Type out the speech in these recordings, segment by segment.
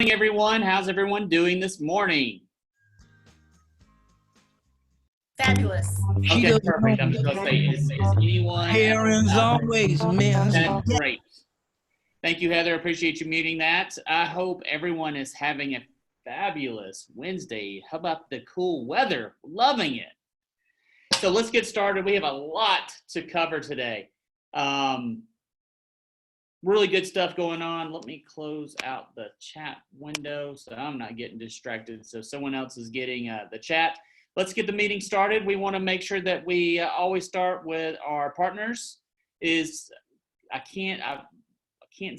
Morning, everyone. How's everyone doing this morning? Fabulous. Okay, perfect. I'm just going to say, is anyone Parents always, man. That's great. Thank you, Heather. Appreciate you muting that. I hope everyone is having a fabulous Wednesday. How about the cool weather? Loving it. So let's get started. We have a lot to cover today. Really good stuff going on. Let me close out the chat window so I'm not getting distracted. So someone else is getting the chat. Let's get the meeting started. We want to make sure that we always start with our partners. I can't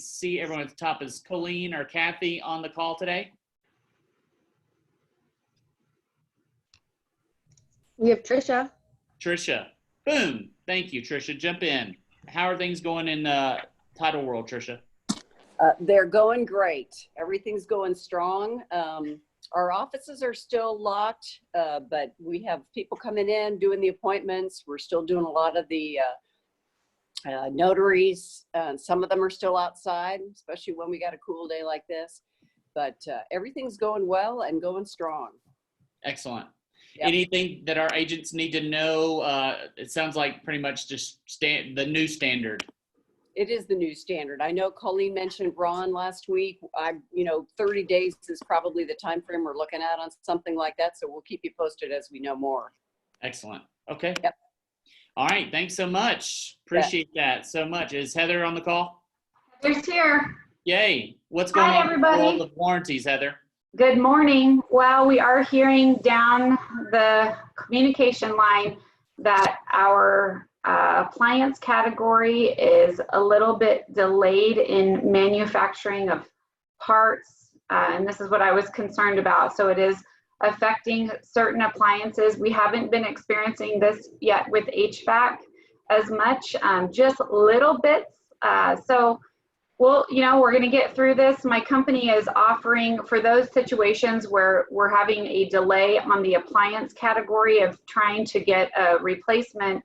see everyone at the top. Is Colleen or Kathy on the call today? We have Trisha. Trisha. Boom. Thank you, Trisha. Jump in. How are things going in Title World, Trisha? They're going great. Everything's going strong. Our offices are still locked, but we have people coming in, doing the appointments. We're still doing a lot of the notaries. Some of them are still outside, especially when we got a cool day like this. But everything's going well and going strong. Excellent. Yep. Anything that our agents need to know? It sounds like pretty much just the new standard. It is the new standard. I know Colleen mentioned Ron last week. 30 days is probably the time frame we're looking at on something like that. So we'll keep you posted as we know more. Excellent. Okay. Yep. All right. Thanks so much. Appreciate that so much. Is Heather on the call? Heather's here. Yay. What's going on everybody. with the world of warranties, Heather? Good morning. Well, we are hearing down the communication line that our appliance category is a little bit delayed in manufacturing of parts, and this is what I was concerned about. So it is affecting certain appliances. We haven't been experiencing this yet with HVAC as much, just little bits. Well, we're going to get through this. My company is offering for those situations where we're having a delay on the appliance category of trying to get a replacement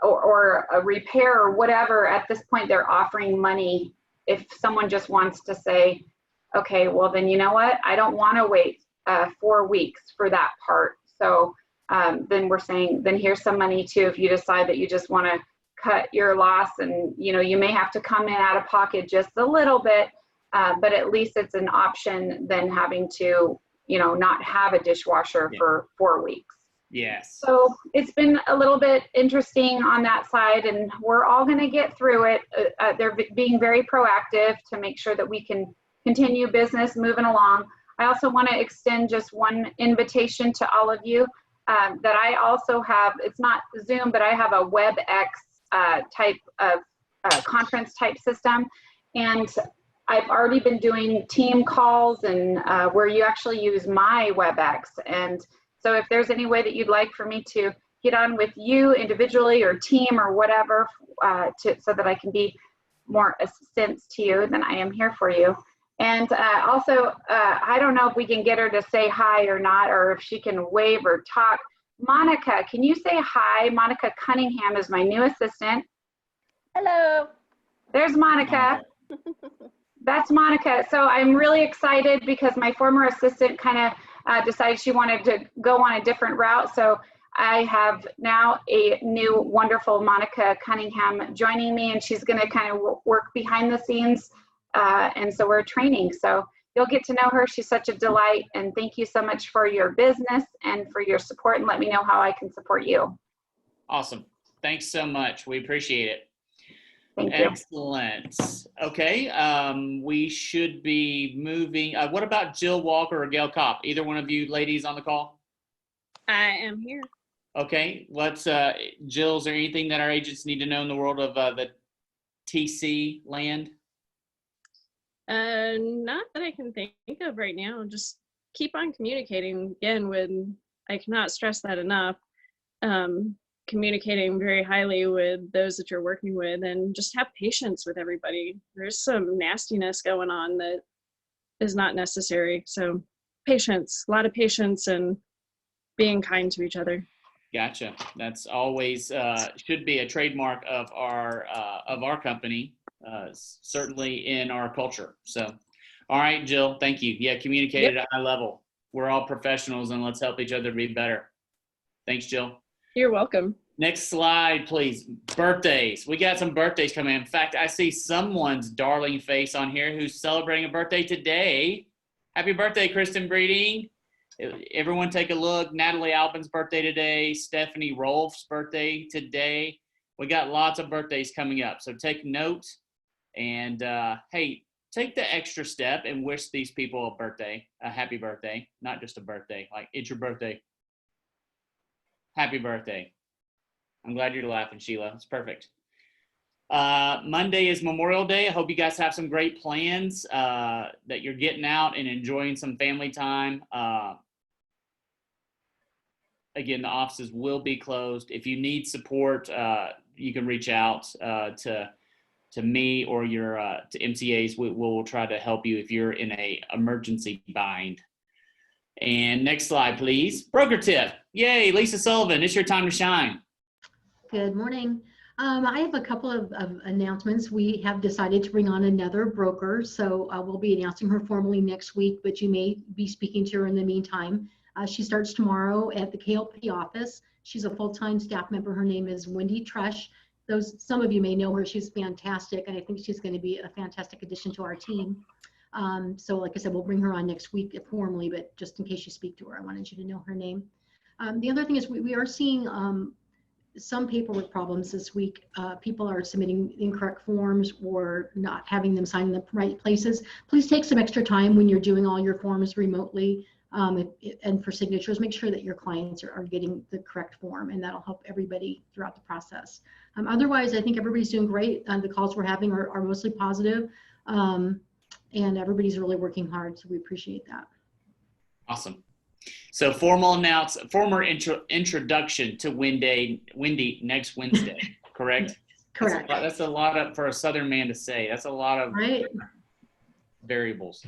or a repair or whatever. At this point, they're offering money if someone just wants to say, okay, well, then you know what? I don't want to wait 4 weeks for that part. So then we're saying, then here's some money too if you decide that you just want to cut your loss, and you may have to come in out of pocket just a little bit, but at least it's an option than having to not have a dishwasher for 4 weeks. Yes. So it's been a little bit interesting on that side, and we're all going to get through it. They're being very proactive to make sure that we can continue business moving along. I also want to extend just one invitation to all of you that I also have. It's not Zoom, but I have a WebEx type of conference type system, and I've already been doing team calls and where you actually use my WebEx. And so if there's any way that you'd like for me to get on with you individually or team or whatever so that I can be more assistance to you, then I am here for you. And also, I don't know if we can get her to say hi or not, or if she can wave or talk. Monica, can you say hi? Monica Cunningham is my new assistant. Hello. There's Monica. That's Monica. So I'm really excited because my former assistant kind of decided she wanted to go on a different route. So I have now a new wonderful Monica Cunningham joining me, and she's going to kind of work behind the scenes. And so we're training. So you'll get to know her. She's such a delight. And thank you so much for your business and for your support, and let me know how I can support you. Awesome. Thanks so much. We appreciate it. Thank you. Excellent. Okay. We should be moving. What about Jill Walker or Gail Kopp? Either one of you ladies on the call? I am here. Okay. Jill, is there anything that our agents need to know in the world of the TC land? Not that I can think of right now. Just keep on communicating. Again, I cannot stress that enough. Communicating very highly with those that you're working with, and just have patience with everybody. There's some nastiness going on that is not necessary. So patience, a lot of patience, and being kind to each other. Gotcha. That's always should be a trademark of our company, certainly in our culture. So, All right, Jill, thank you. Yeah, communicate at a high level. We're all professionals and let's help each other be better. Thanks, Jill. You're welcome. Next slide, please. Birthdays. We got some birthdays coming in. In fact, I see someone's darling face on here who's celebrating a birthday today. Happy birthday, Kristen Breeding. Everyone take a look. Natalie Alpin's birthday today. Stephanie Rolf's birthday today. We got lots of birthdays coming up. So take note and hey, take the extra step and wish these people a happy birthday, not just a birthday. Like, it's your birthday. Happy birthday. I'm glad you're laughing, Sheila. It's perfect. Monday is Memorial Day. I hope you guys have some great plans, that you're getting out and enjoying some family time. Again, the offices will be closed. If you need support, you can reach out to me or to MCAs. We'll try to help you if you're in a emergency bind. And next slide, please. Broker tip. Yay, Lisa Sullivan, it's your time to shine. Good morning. I have a couple of announcements. We have decided to bring on another broker, so we'll be announcing her formally next week, but you may be speaking to her in the meantime. She starts tomorrow at the KLP office. She's a full-time staff member. Her name is Wendy Trush. Some of you may know her. She's fantastic, and I think she's going to be a fantastic addition to our team. So like I said, we'll bring her on next week formally, but just in case you speak to her, I wanted you to know her name. The other thing is we are seeing some paperwork problems this week. People are submitting incorrect forms or not having them sign in the right places. Please take some extra time when you're doing all your forms remotely and for signatures. Make sure that your clients are getting the correct form, and that'll help everybody throughout the process. Otherwise, I think everybody's doing great. The calls we're having are mostly positive, and everybody's really working hard, so we appreciate that. Awesome. So introduction to Wendy next Wednesday, correct? Correct. That's a lot for a Southern man to say. That's a lot of variables.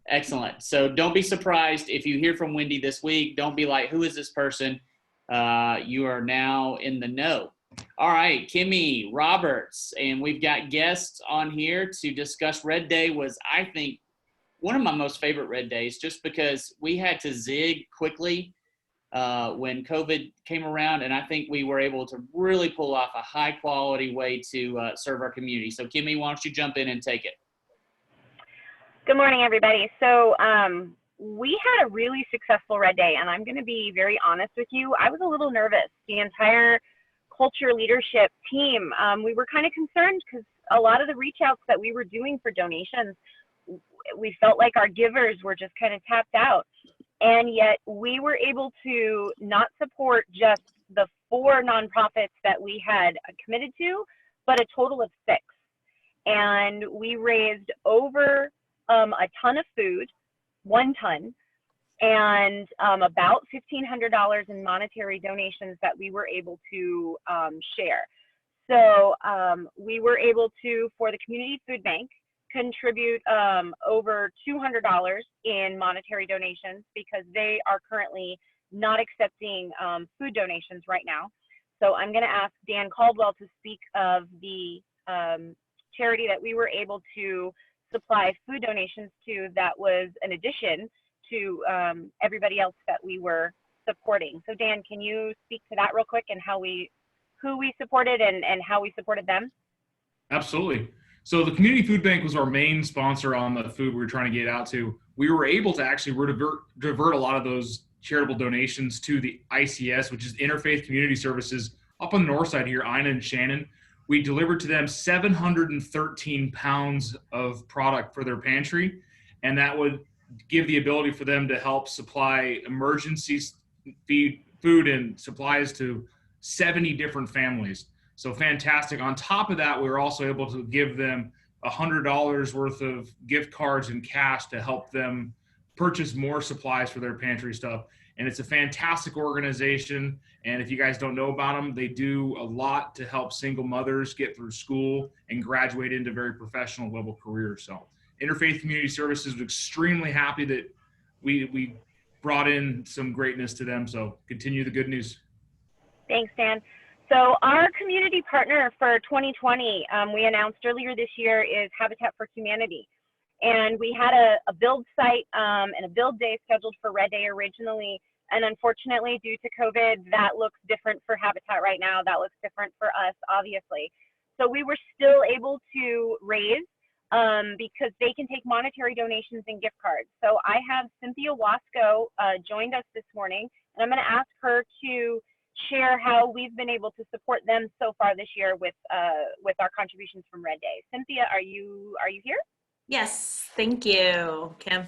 Excellent. So don't be surprised if you hear from Wendy this week. Don't be like, who is this person? You are now in the know. All right, Kimmy Roberts, and we've got guests on here to discuss. Red Day was, I think, one of my most favorite Red Days, just because we had to zig quickly when COVID came around, and I think we were able to really pull off a high quality way to serve our community. So Kimmy, why don't you jump in and take it? Good morning, everybody. So we had a really successful Red Day, and I'm going to be very honest with you. I was a little nervous. The entire culture leadership team, we were kind of concerned because a lot of the reach outs that we were doing for donations, we felt like our givers were just kind of tapped out. And yet we were able to not support just the 4 nonprofits that we had committed to, but a total of 6. And we raised over a ton of food, 1 ton, and about $1,500 in monetary donations that we were able to share. So we were able to, for the Community Food Bank, contribute over $200 in monetary donations because they are currently not accepting food donations right now. So I'm going to ask Dan Caldwell to speak of the charity that we were able to supply food donations to that was an addition to everybody else that we were supporting. So Dan, can you speak to that real quick and who we supported and how we supported them? Absolutely. So the Community Food Bank was our main sponsor on the food we were trying to get out to. We were able to actually divert a lot of those charitable donations to the ICS, which is Interfaith Community Services, up on the north side here, Ina and Shannon. We delivered to them 713 pounds of product for their pantry, and that would give the ability for them to help supply emergency food and supplies to 70 different families. So fantastic. On top of that, we were also able to give them $100 worth of gift cards and cash to help them purchase more supplies for their pantry stuff. And it's a fantastic organization. And if you guys don't know about them, they do a lot to help single mothers get through school and graduate into very professional level careers. So Interfaith Community Services was extremely happy that we brought in some greatness to them. So continue the good news. Thanks, Dan. So our community partner for 2020, we announced earlier this year, is Habitat for Humanity. And we had a build site and a build day scheduled for Red Day originally. And unfortunately, due to COVID, that looks different for Habitat right now. That looks different for us, obviously. So we were still able to raise because they can take monetary donations and gift cards. So I have Cynthia Wasco joined us this morning, and I'm going to ask her to share how we've been able to support them so far this year with our contributions from Red Day. Cynthia, are you here? Yes, thank you, Kim.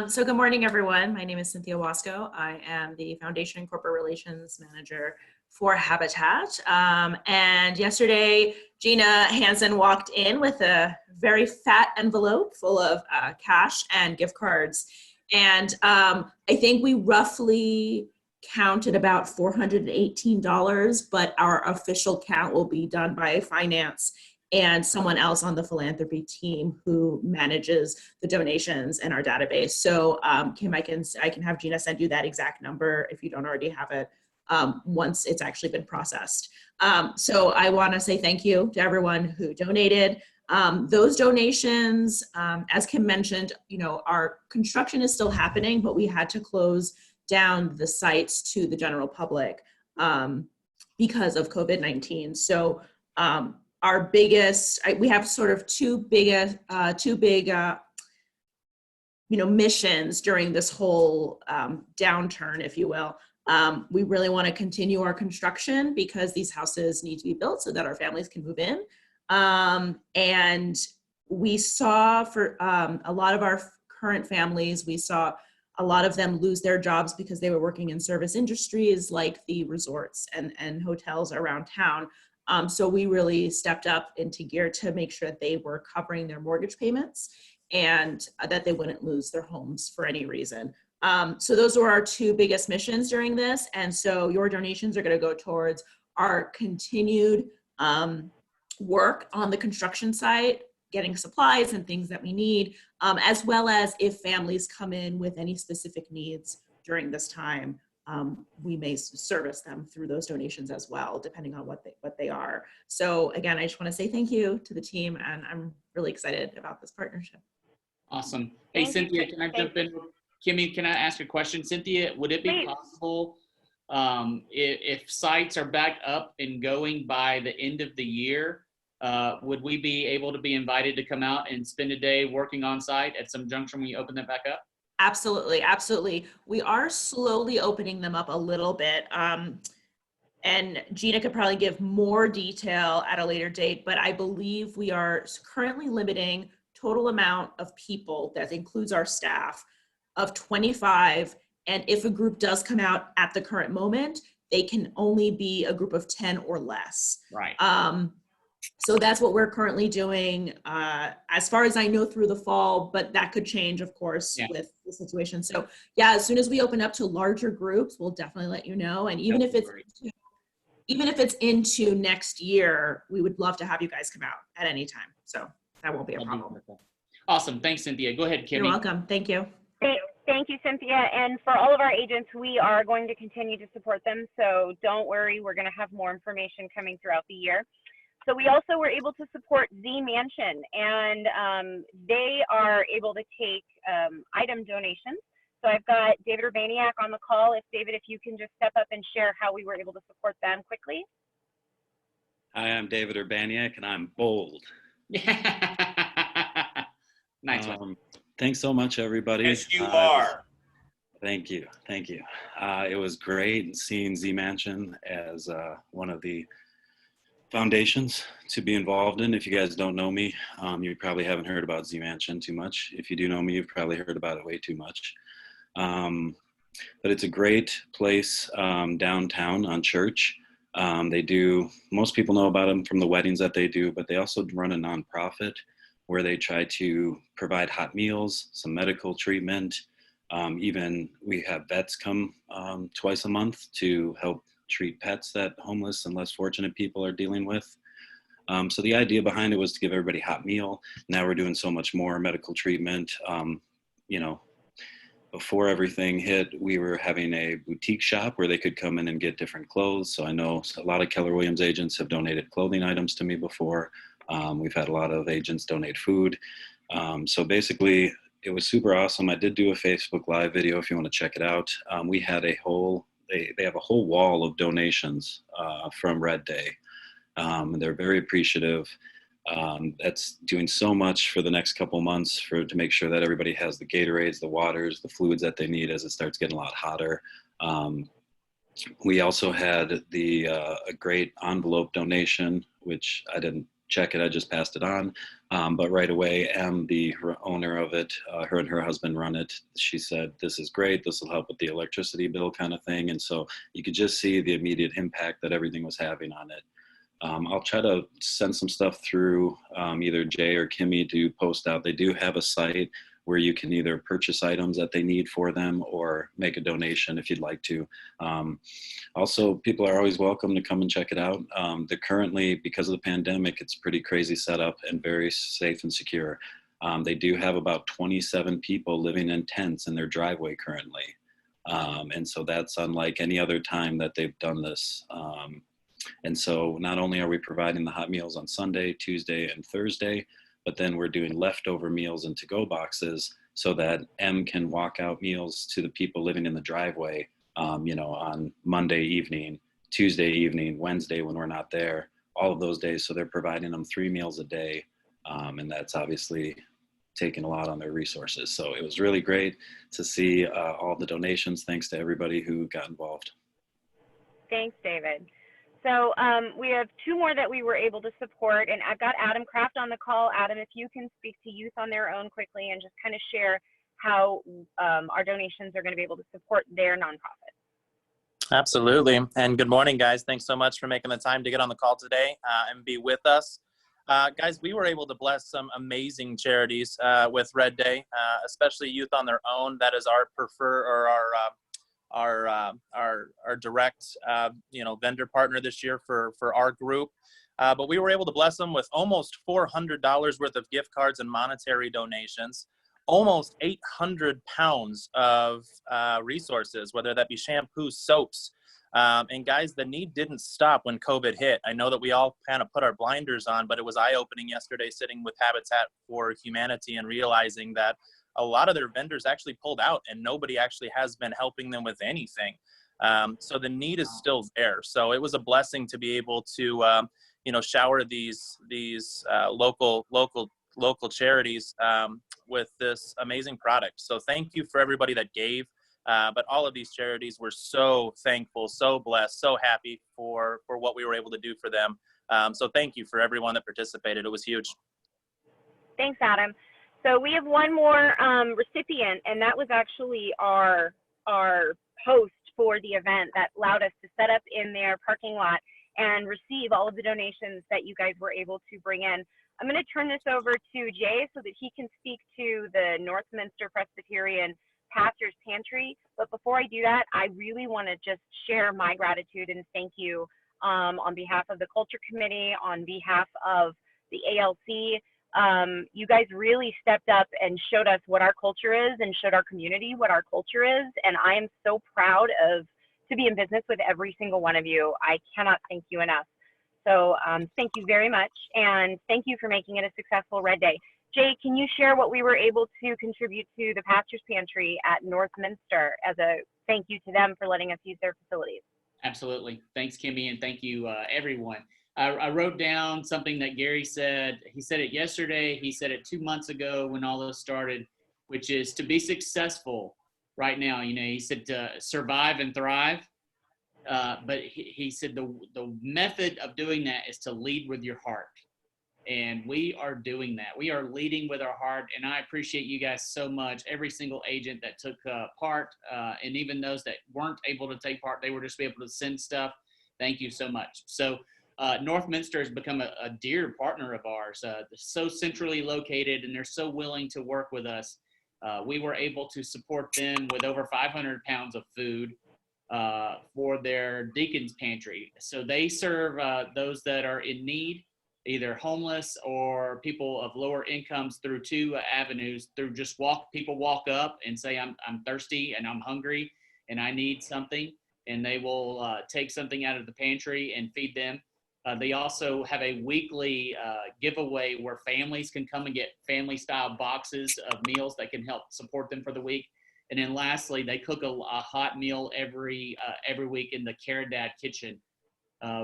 So good morning, everyone. My name is Cynthia Wasco. I am the Foundation and Corporate Relations Manager for Habitat. And yesterday, Gina Hansen walked in with a very fat envelope full of cash and gift cards. And I think we roughly counted about $418, but our official count will be done by finance and someone else on the philanthropy team who manages the donations in our database. So Kim, I can have Gina send you that exact number if you don't already have it once it's actually been processed. So I want to say thank you to everyone who donated. Those donations, as Kim mentioned, our construction is still happening, but we had to close down the sites to the general public because of COVID-19. So our biggest, we have sort of two big missions during this whole downturn, if you will. We really want to continue our construction because these houses need to be built so that our families can move in. And we saw for a lot of our current families, we saw a lot of them lose their jobs because they were working in service industries like the resorts and hotels around town. So we really stepped up into gear to make sure that they were covering their mortgage payments and that they wouldn't lose their homes for any reason. So those were our two biggest missions during this. And so your donations are going to go towards our continued work on the construction site, getting supplies and things that we need, as well as if families come in with any specific needs during this time, we may service them through those donations as well, depending on what they are. So again, I just want to say thank you to the team, and I'm really excited about this partnership. Awesome. Hey, Cynthia, can I jump in? Kimmy, can I ask a question? Cynthia, would it be possible if sites are back up and going by the end of the year, would we be able to be invited to come out and spend a day working on site at some juncture when you open that back up? Absolutely, absolutely. We are slowly opening them up a little bit. And Gina could probably give more detail at a later date, but I believe we are currently limiting total amount of people, that includes our staff, of 25. And if a group does come out at the current moment, they can only be a group of 10 or less. Right. So that's what we're currently doing, as far as I know, through the fall, but that could change, of course, with the situation. So yeah, as soon as we open up to larger groups, we'll definitely let you know. And even if it's into next year, we would love to have you guys come out at any time. So that won't be a problem. Awesome. Thanks, Cynthia. Go ahead, Kimmy. You're welcome. Thank you. Thank you, Cynthia. And for all of our agents, we are going to continue to support them. So don't worry, we're going to have more information coming throughout the year. So we also were able to support Z Mansion, and they are able to take item donations. So I've got David Urbaniak on the call. David, if you can just step up and share how we were able to support them quickly. Hi, I'm David Urbaniak, and I'm bold. Nice one. Thanks so much, everybody. Yes, you are. Thank you. Thank you. It was great seeing Z Mansion as one of the foundations to be involved in. If you guys don't know me, you probably haven't heard about Z Mansion too much. If you do know me, you've probably heard about it way too much. But it's a great place downtown on Church. Most people know about them from the weddings that they do, but they also run a nonprofit where they try to provide hot meals, some medical treatment. Even we have vets come twice a month to help treat pets that homeless and less fortunate people are dealing with. So the idea behind it was to give everybody a hot meal. Now we're doing so much more medical treatment. Before everything hit, we were having a boutique shop where they could come in and get different clothes. So I know a lot of Keller Williams agents have donated clothing items to me before. We've had a lot of agents donate food. So basically, it was super awesome. I did do a Facebook Live video if you want to check it out. We had they have a whole wall of donations from Red Day. They're very appreciative. That's doing so much for the next couple months to make sure that everybody has the Gatorades, the waters, the fluids that they need as it starts getting a lot hotter. We also had a great envelope donation, which I didn't check it, I just passed it on. But right away, the owner of it, her and her husband run it. She said, "This is great. This will help with the electricity bill," kind of thing. And so you could just see the immediate impact that everything was having on it. I'll try to send some stuff through either Jay or Kimmy to post out. They do have a site where you can either purchase items that they need for them or make a donation if you'd like to. Also, people are always welcome to come and check it out. They're currently, because of the pandemic, it's pretty crazy setup and very safe and secure. They do have about 27 people living in tents in their driveway currently. And so that's unlike any other time that they've done this. And so not only are we providing the hot meals on Sunday, Tuesday, and Thursday, but then we're doing leftover meals in to-go boxes so that M can walk out meals to the people living in the driveway, on Monday evening, Tuesday evening, Wednesday when we're not there, all of those days. So they're providing them 3 meals a day. And that's obviously taking a lot on their resources. So it was really great to see all the donations. Thanks to everybody who got involved. Thanks, David. So we have 2 more that we were able to support, and I've got Adam Kraft on the call. Adam, if you can speak to Youth on Their Own quickly and just kind of share how our donations are going to be able to support their nonprofit. Absolutely. And good morning, guys. Thanks so much for making the time to get on the call today and be with us. Guys, we were able to bless some amazing charities with Red Day, especially Youth on Their Own. That is our our direct vendor partner this year for our group. But we were able to bless them with almost $400 worth of gift cards and monetary donations, almost 800 pounds of resources, whether that be shampoo, soaps. And guys, the need didn't stop when COVID hit. I know that we all kind of put our blinders on, but it was eye-opening yesterday sitting with Habitat for Humanity and realizing that a lot of their vendors actually pulled out and nobody actually has been helping them with anything. So the need is still there. So it was a blessing to be able to, shower these local charities with this amazing product. So thank you for everybody that gave. But all of these charities were so thankful, so blessed, so happy for what we were able to do for them. So thank you for everyone that participated. It was huge. Thanks, Adam. So we have one more recipient, and that was actually our host for the event that allowed us to set up in their parking lot and receive all of the donations that you guys were able to bring in. I'm going to turn this over to Jay so that he can speak to the Northminster Presbyterian Pastor's Pantry. But before I do that, I really want to just share my gratitude and thank you on behalf of the Culture Committee, on behalf of the ALC. You guys really stepped up and showed us what our culture is and showed our community what our culture is. And I am so proud to be in business with every single one of you. I cannot thank you enough. So thank you very much. And thank you for making it a successful Red Day. Jay, can you share what we were able to contribute to the Pastor's Pantry at Northminster as a thank you to them for letting us use their facilities? Absolutely. Thanks, Kimmy, and thank you, everyone. I wrote down something that Gary said. He said it yesterday. He said it 2 months ago when all this started, which is to be successful right now. He said to survive and thrive. But he said the method of doing that is to lead with your heart. And we are doing that. We are leading with our heart. And I appreciate you guys so much. Every single agent that took part, and even those that weren't able to take part, they were just able to send stuff. Thank you so much. So Northminster has become a dear partner of ours. So centrally located, and they're so willing to work with us. We were able to support them with over 500 pounds of food for their Deacon's Pantry. So they serve those that are in need, either homeless or people of lower incomes, through 2 avenues. Through just people walk up and say, I'm thirsty and I'm hungry and I need something, and they will take something out of the pantry and feed them. They also have a weekly giveaway where families can come and get family-style boxes of meals that can help support them for the week. And then lastly, they cook a hot meal every week in the Care Dad kitchen,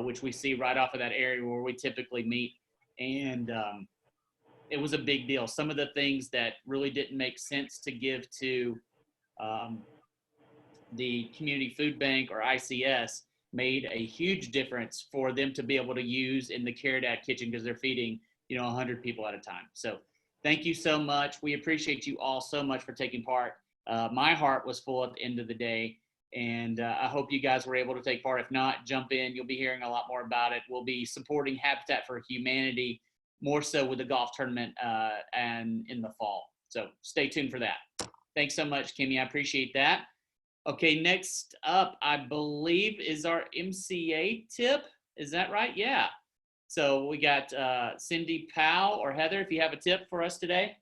which we see right off of that area where we typically meet. And it was a big deal. Some of the things that really didn't make sense to give to the Community Food Bank or ICS made a huge difference for them to be able to use in the Care Dad kitchen, because they're feeding, 100 people at a time. So thank you so much. We appreciate you all so much for taking part. My heart was full at the end of the day, and I hope you guys were able to take part. If not, jump in. You'll be hearing a lot more about it. We'll be supporting Habitat for Humanity more so with the golf tournament and in the fall. So stay tuned for that. Thanks so much, Kimmy. I appreciate that. Okay, next up, I believe, is our MCA tip. Is that right? Yeah. So we got Cindy Powell or Heather, if you have a tip for us today.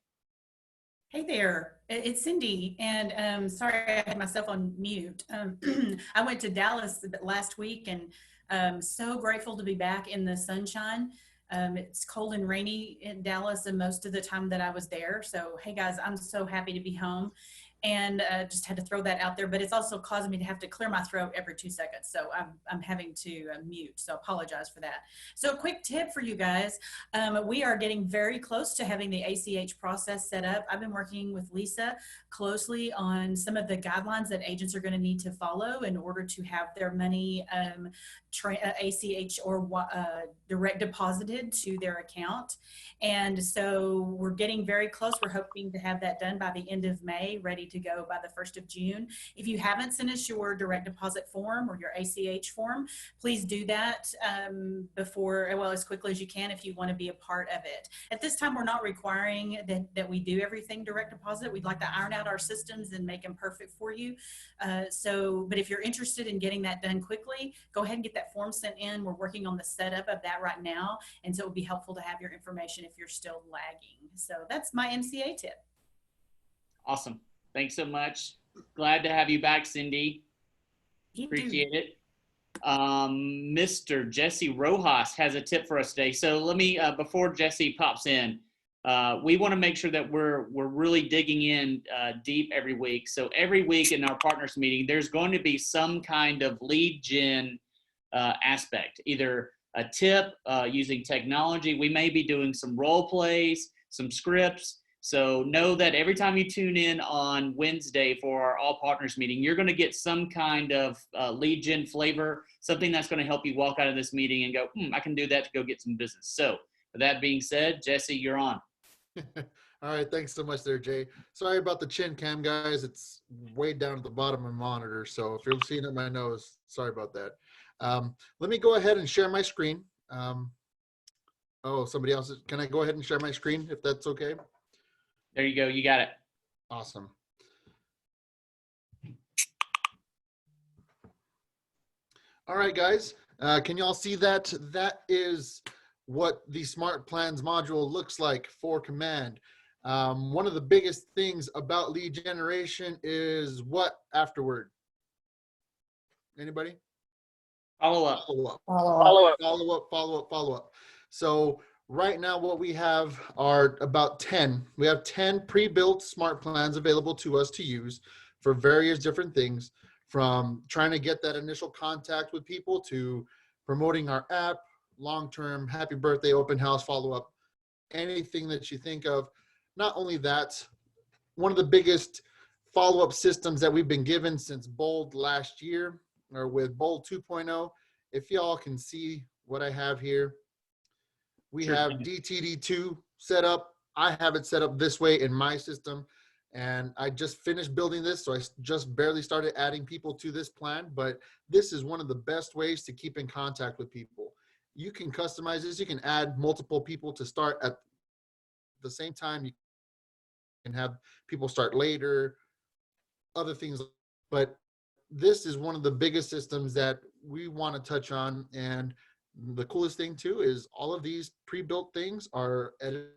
Hey there, it's Cindy, and sorry I had myself on mute. I went to Dallas last week, and so grateful to be back in the sunshine. It's cold and rainy in Dallas and most of the time that I was there. So, hey guys, I'm so happy to be home, and just had to throw that out there, but it's also causing me to have to clear my throat every 2 seconds. So I'm having to mute, so apologize for that. So a quick tip for you guys. We are getting very close to having the ACH process set up. I've been working with Lisa closely on some of the guidelines that agents are gonna need to follow in order to have their money ACH or direct deposited to their account. And so we're getting very close. We're hoping to have that done by the end of May, ready to go by the 1st of June. If you haven't sent us your direct deposit form or your ACH form, please do that as quickly as you can if you want to be a part of it. At this time, we're not requiring that we do everything direct deposit. We'd like to iron out our systems and make them perfect for you. But if you're interested in getting that done quickly, go ahead and get that form sent in. We're working on the setup of that right now. And so it would be helpful to have your information if you're still lagging. So that's my MCA tip. Awesome. Thanks so much. Glad to have you back, Cindy. Appreciate it. Mr. Jesse Rojas has a tip for us today. So let me, before Jesse pops in, we want to make sure that we're really digging in deep every week. So every week in our partners meeting, there's going to be some kind of lead gen aspect, either a tip using technology. We may be doing some role plays, some scripts. So know that every time you tune in on Wednesday for our all partners meeting, you're going to get some kind of lead gen flavor, something that's going to help you walk out of this meeting and go, I can do that to go get some business. So with that being said, Jesse, you're on. All right, thanks so much there, Jay. Sorry about the chin cam, guys. It's way down at the bottom of my monitor, so if you're seeing it in my nose, sorry about that. Let me go ahead and share my screen. Somebody else. Can I go ahead and share my screen if that's okay? There you go. You got it. Awesome. All right, guys. Can y'all see that? That is what the Smart Plans module looks like for Command. One of the biggest things about lead generation is what afterward? Anybody? Follow up. Follow up. So right now what we have are about 10. We have 10 pre-built Smart Plans available to us to use for various different things, from trying to get that initial contact with people to promoting our app, long-term happy birthday, open house, follow-up, anything that you think of. Not only that, one of the biggest follow-up systems that we've been given since Bold last year, or with Bold 2.0, if y'all can see what I have here, we have DTD2 set up. I have it set up this way in my system, and I just finished building this, so I just barely started adding people to this plan, but this is one of the best ways to keep in contact with people. You can customize this. You can add multiple people to start at the same time. You can have people start later, other things, but this is one of the biggest systems that we want to touch on. And the coolest thing too is all of these pre-built things are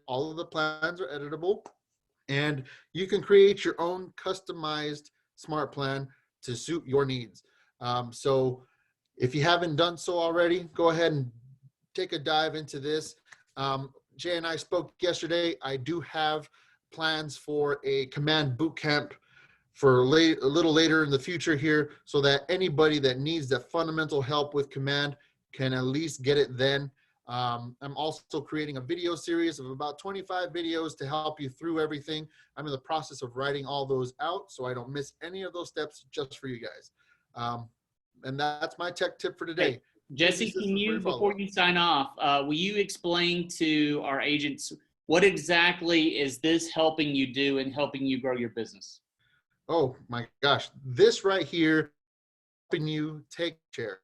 all of the plans are editable, and you can create your own customized smart plan to suit your needs. So if you haven't done so already, go ahead and take a dive into this. Jay and I spoke yesterday. I do have plans for a command boot camp for a little later in the future here, so that anybody that needs that fundamental help with command can at least get it then. I'm also creating a video series of about 25 videos to help you through everything. I'm in the process of writing all those out so I don't miss any of those steps, just for you guys. And that's my tech tip for today. Hey, Jesse, can you, before you sign off, will you explain to our agents what exactly is this helping you do and helping you grow your business? Oh my gosh, this right here, helping you take share,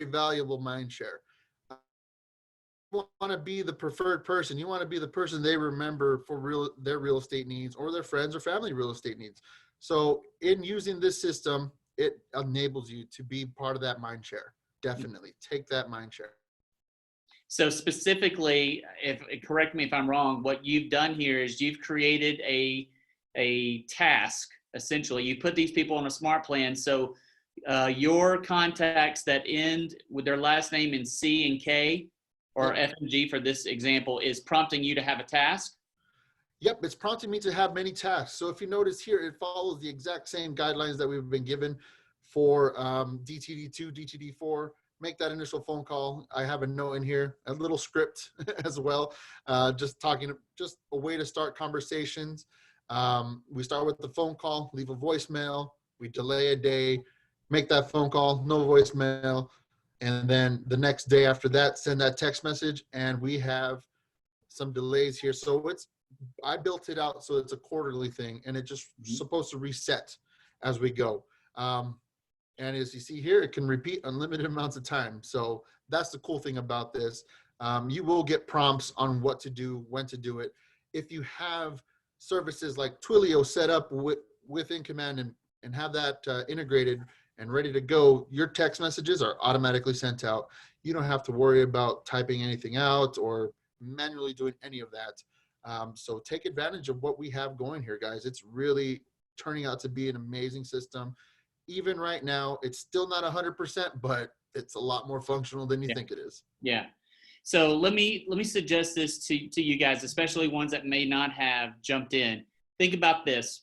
valuable mind share. You want to be the preferred person. You want to be the person they remember for their real estate needs, or their friends or family real estate needs. So in using this system, it enables you to be part of that mind share. Definitely take that mind share. So specifically, correct me if I'm wrong, what you've done here is you've created a task. Essentially, you put these people on a smart plan. So your contacts that end with their last name in C and K, or F and G for this example, is prompting you to have a task? Yep, it's prompting me to have many tasks. So if you notice here, it follows the exact same guidelines that we've been given for DTD2, DTD4. Make that initial phone call. I have a note in here, a little script as well, just a way to start conversations. We start with the phone call, leave a voicemail, we delay a day, make that phone call, no voicemail, and then the next day after that, send that text message, and we have some delays here. So I built it out so it's a quarterly thing, and it just supposed to reset as we go. And as you see here, it can repeat unlimited amounts of time. So that's the cool thing about this. You will get prompts on what to do, when to do it. If you have services like Twilio set up within Command and have that integrated and ready to go, your text messages are automatically sent out. You don't have to worry about typing anything out or manually doing any of that. So take advantage of what we have going here, guys. It's really turning out to be an amazing system. Even right now, it's still not 100%, but it's a lot more functional than you think it is. Yeah. So let me suggest this to you guys, especially ones that may not have jumped in. Think about this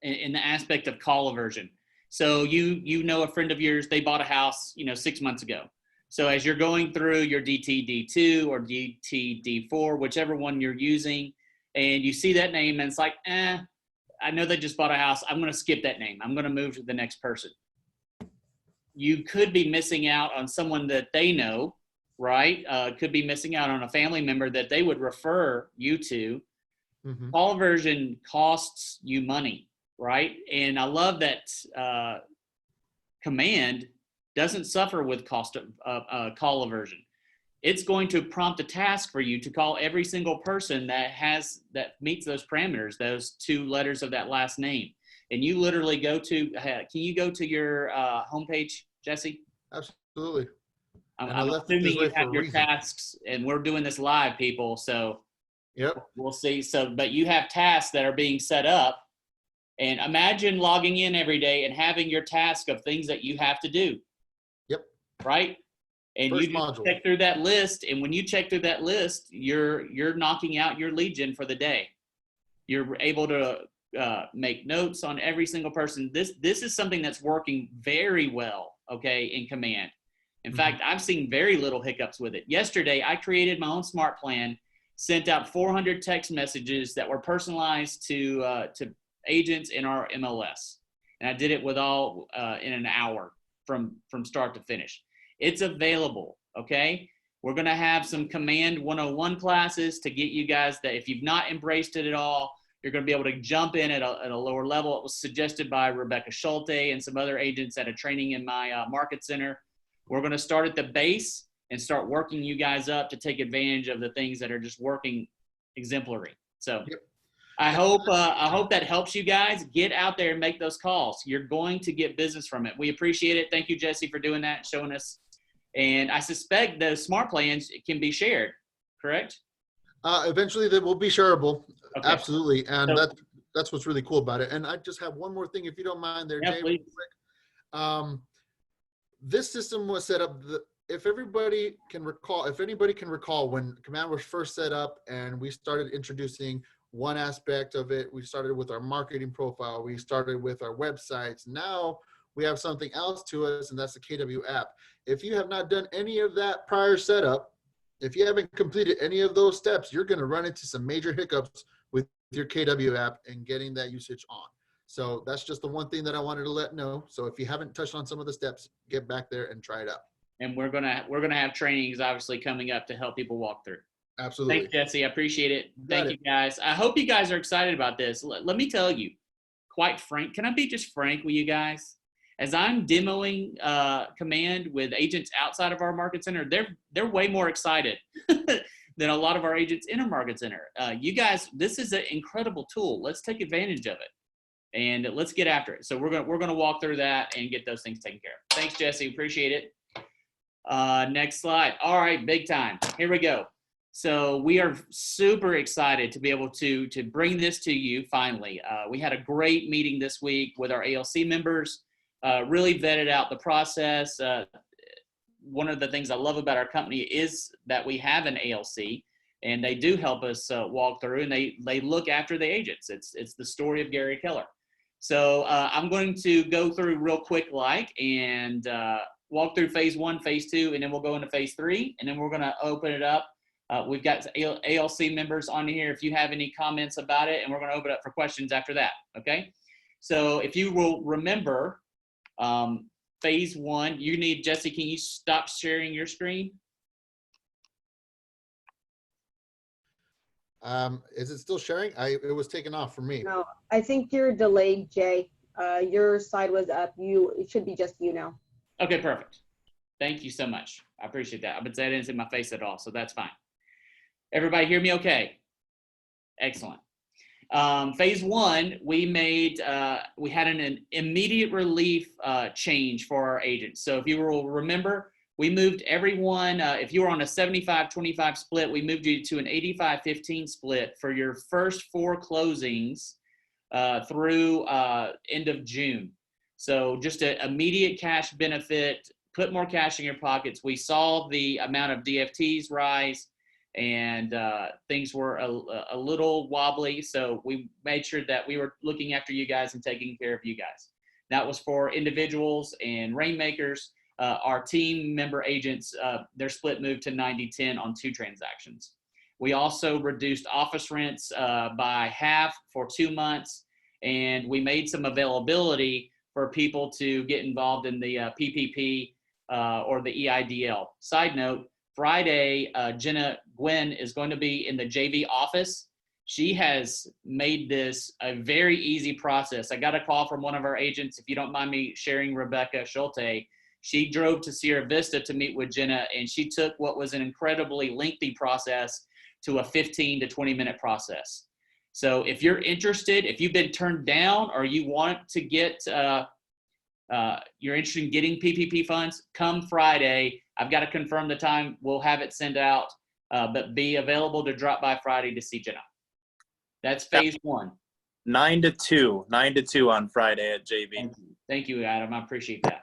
in the aspect of call aversion. So you know a friend of yours, they bought a house 6 months ago. So as you're going through your DTD2 or DTD4, whichever one you're using, and you see that name and it's like, I know they just bought a house, I'm going to skip that name, I'm going to move to the next person. You could be missing out on someone that they know, right? Could be missing out on a family member that they would refer you to. Mm-hmm. Call aversion costs you money, right? And I love that Command doesn't suffer with cost of call aversion. It's going to prompt a task for you to call every single person that meets those parameters, those 2 letters of that last name. And you literally go to, can you go to your homepage, Jesse? Absolutely. I'm assuming you have your tasks, and we're doing this live, people. So yep, we'll see. So, but you have tasks that are being set up, and imagine logging in every day and having your task of things that you have to do. Yep. Right. And First you module. check through that list, and when you check through that list, you're knocking out your lead gen for the day. You're able to make notes on every single person. This is something that's working very well, okay, in Command. In fact, I've seen very little hiccups with it. Yesterday, I created my own smart plan, sent out 400 text messages that were personalized to agents in our MLS, and I did it with all in an hour from start to finish. It's available, okay? We're going to have some Command 101 classes to get you guys that if you've not embraced it at all, you're going to be able to jump in at a lower level. It was suggested by Rebecca Schulte and some other agents at a training in my market center. We're going to start at the base and start working you guys up to take advantage of the things that are just working exemplary. So yep. I hope that helps you guys. Get out there and make those calls. You're going to get business from it. We appreciate it. Thank you, Jesse, for doing that and showing us. And I suspect those smart plans can be shared, correct? Eventually they will be shareable. Okay. Absolutely. And So, that's what's really cool about it. And I just have one more thing, if you don't mind there, yeah, Jay, please. real quick. This system was set up if everybody can recall, if anybody can recall when Command was first set up and we started introducing one aspect of it, we started with our marketing profile, we started with our websites. Now we have something else to us, and that's the KW app. If you have not done any of that prior setup, if you haven't completed any of those steps, you're going to run into some major hiccups with your KW app and getting that usage on. So that's just the one thing that I wanted to let know. So if you haven't touched on some of the steps, get back there and try it out. And we're gonna have trainings obviously coming up to help people walk through. Absolutely. Thanks, Jesse. I appreciate it. Thank Got you, guys. I hope you guys are excited about this. Let me tell you, quite frank, can I be just frank with you guys? As I'm demoing Command with agents outside of our market center, they're way more excited than a lot of our agents in our market center. You guys, this is an incredible tool. Let's take advantage of it, and let's get after it. So we're gonna walk through that and get those things taken care of. Thanks, Jesse. Appreciate it. Next slide. All right, big time. Here we go. So we are super excited to be able to bring this to you finally. We had a great meeting this week with our ALC members. Really vetted out the process. One of the things I love about our company is that we have an ALC, and they do help us walk through, and they look after the agents. It's the story of Gary Keller. So I'm going to go through real quick and walk through phase 1, phase 2, and then we'll go into phase 3, and then we're going to open it up. We've got ALC members on here if you have any comments about it, and we're going to open it up for questions after that. Okay. So if you will remember, phase 1, you need, Jesse, can you stop sharing your screen? Is it still sharing? It was taken off for me. No, I think you're delayed, Jay. Your side was up. It should be just you now. Okay, perfect. Thank you so much. I appreciate that. I would say I didn't see my face at all, so that's fine. Everybody hear me okay? Excellent. Phase 1, we had an immediate relief change for our agents. So if you will remember, we moved everyone, if you were on a 75-25 split, we moved you to an 85-15 split for your first 4 closings through end of June. So just an immediate cash benefit, put more cash in your pockets. We saw the amount of DFTs rise, and things were a little wobbly. So we made sure that we were looking after you guys and taking care of you guys. That was for individuals and rainmakers. Our team member agents, their split moved to 90-10 on 2 transactions. We also reduced office rents by half for 2 months, and we made some availability for people to get involved in the PPP or the EIDL. Side note, Friday, Jenna Gwynn is going to be in the JV office. She has made this a very easy process. I got a call from one of our agents, if you don't mind me sharing, Rebecca Schulte. She drove to Sierra Vista to meet with Jenna, and she took what was an incredibly lengthy process to a 15 to 20 minute process. So if you're interested, if you've been turned down or you want to get, you're interested in getting PPP funds, come Friday. I've got to confirm the time. We'll have it sent out, but be available to drop by Friday to see Jenna. That's phase 1. 9 to 2 on Friday at JV. Thank you, Adam. I appreciate that.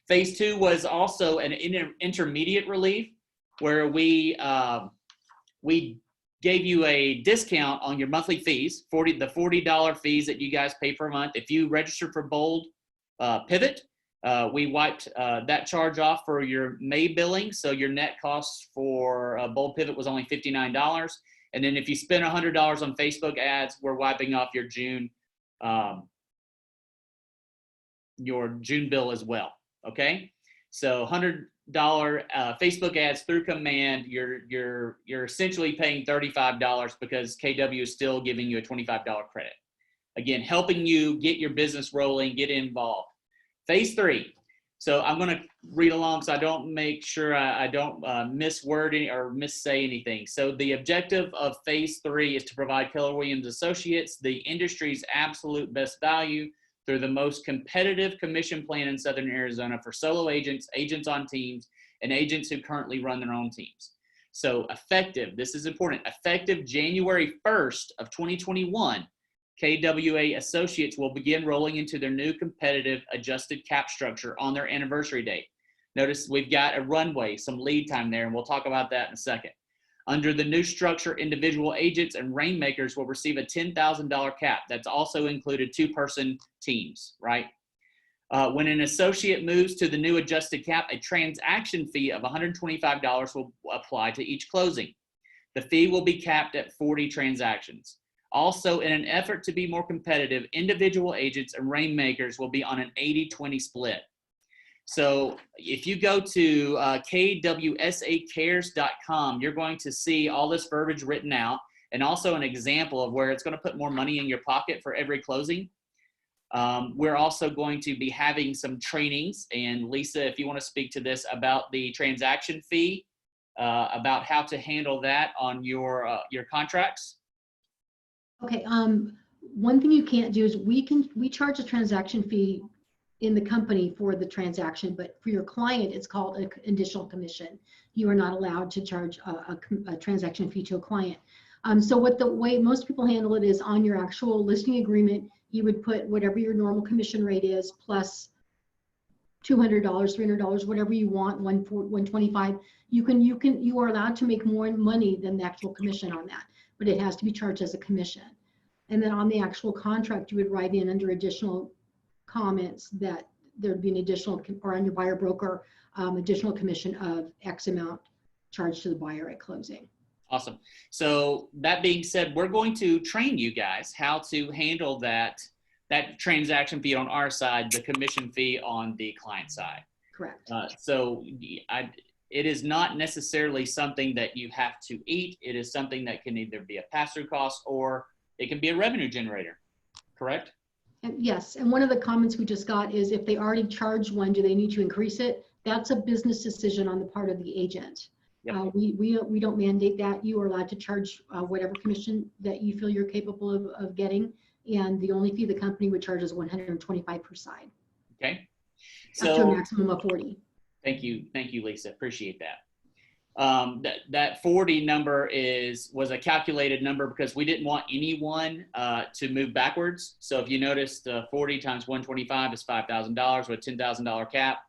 Phase 2 was also an intermediate relief where we gave you a discount on your monthly fees, the $40 fees that you guys pay per month. If you register for Bold Pivot, we wiped that charge off for your May billing. So your net cost for Bold Pivot was only $59. And then if you spend $100 on Facebook ads, we're wiping off your June bill as well. Okay, so $100 Facebook ads through Command, you're essentially paying $35 because KW is still giving you a $25 credit. Again, helping you get your business rolling, get involved. Phase 3. So I'm going to read along so I don't make sure I don't misword any or missay anything. So the objective of phase 3 is to provide Keller Williams Associates the industry's absolute best value through the most competitive commission plan in Southern Arizona for solo agents, agents on teams, and agents who currently run their own teams. So effective, this is important, effective January 1st of 2021, KWA Associates will begin rolling into their new competitive adjusted cap structure on their anniversary date. Notice we've got a runway, some lead time there, and we'll talk about that in a second. Under the new structure, individual agents and rainmakers will receive a $10,000 cap. That's also included 2-person teams, right? When an associate moves to the new adjusted cap, a transaction fee of $125 will apply to each closing. The fee will be capped at 40 transactions. Also, in an effort to be more competitive, individual agents and rainmakers will be on an 80-20 split. So if you go to kwsacares.com, you're going to see all this verbiage written out and also an example of where it's going to put more money in your pocket for every closing. We're also going to be having some trainings, and Lisa, if you want to speak to this about the transaction fee, about how to handle that on your contracts. Okay, one thing you can't do is we charge a transaction fee in the company for the transaction, but for your client, it's called an additional commission. You are not allowed to charge a transaction fee to a client. So what the way most people handle it is on your actual listing agreement, you would put whatever your normal commission rate is plus $200, $300, whatever you want, $125. You are allowed to make more money than the actual commission on that, but it has to be charged as a commission. And then on the actual contract, you would write in under additional comments that there'd be an additional, or on your buyer broker, additional commission of X amount charged to the buyer at closing. Awesome. So that being said, we're going to train you guys how to handle that transaction fee on our side, the commission fee on the client side. Correct. So it is not necessarily something that you have to eat. It is something that can either be a pass-through cost or it can be a revenue generator. Correct? And yes, and one of the comments we just got is if they already charge one, do they need to increase it? That's a business decision on the part of the agent. Yep. We don't mandate that. You are allowed to charge whatever commission that you feel you're capable of getting, and the only fee the company would charge is $125 per side. Okay. So up to a maximum of 40. Thank you, Lisa. Appreciate that. That 40 number was a calculated number because we didn't want anyone to move backwards. So if you notice, 40 times 125 is $5,000 with $10,000 cap.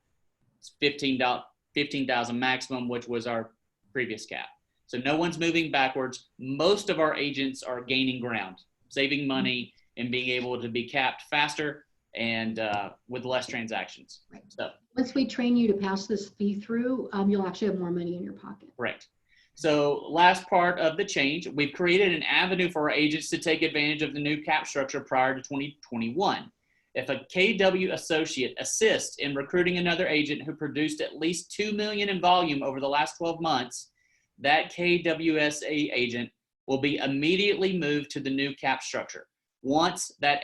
It's $15,000 maximum, which was our previous cap. So no one's moving backwards. Most of our agents are gaining ground, saving money, and being able to be capped faster and with less transactions. Right. So once we train you to pass this fee through, you'll actually have more money in your pocket. Correct. So last part of the change, we've created an avenue for our agents to take advantage of the new cap structure prior to 2021. If a KW associate assists in recruiting another agent who produced at least $2 million in volume over the last 12 months, that KWSA agent will be immediately moved to the new cap structure once that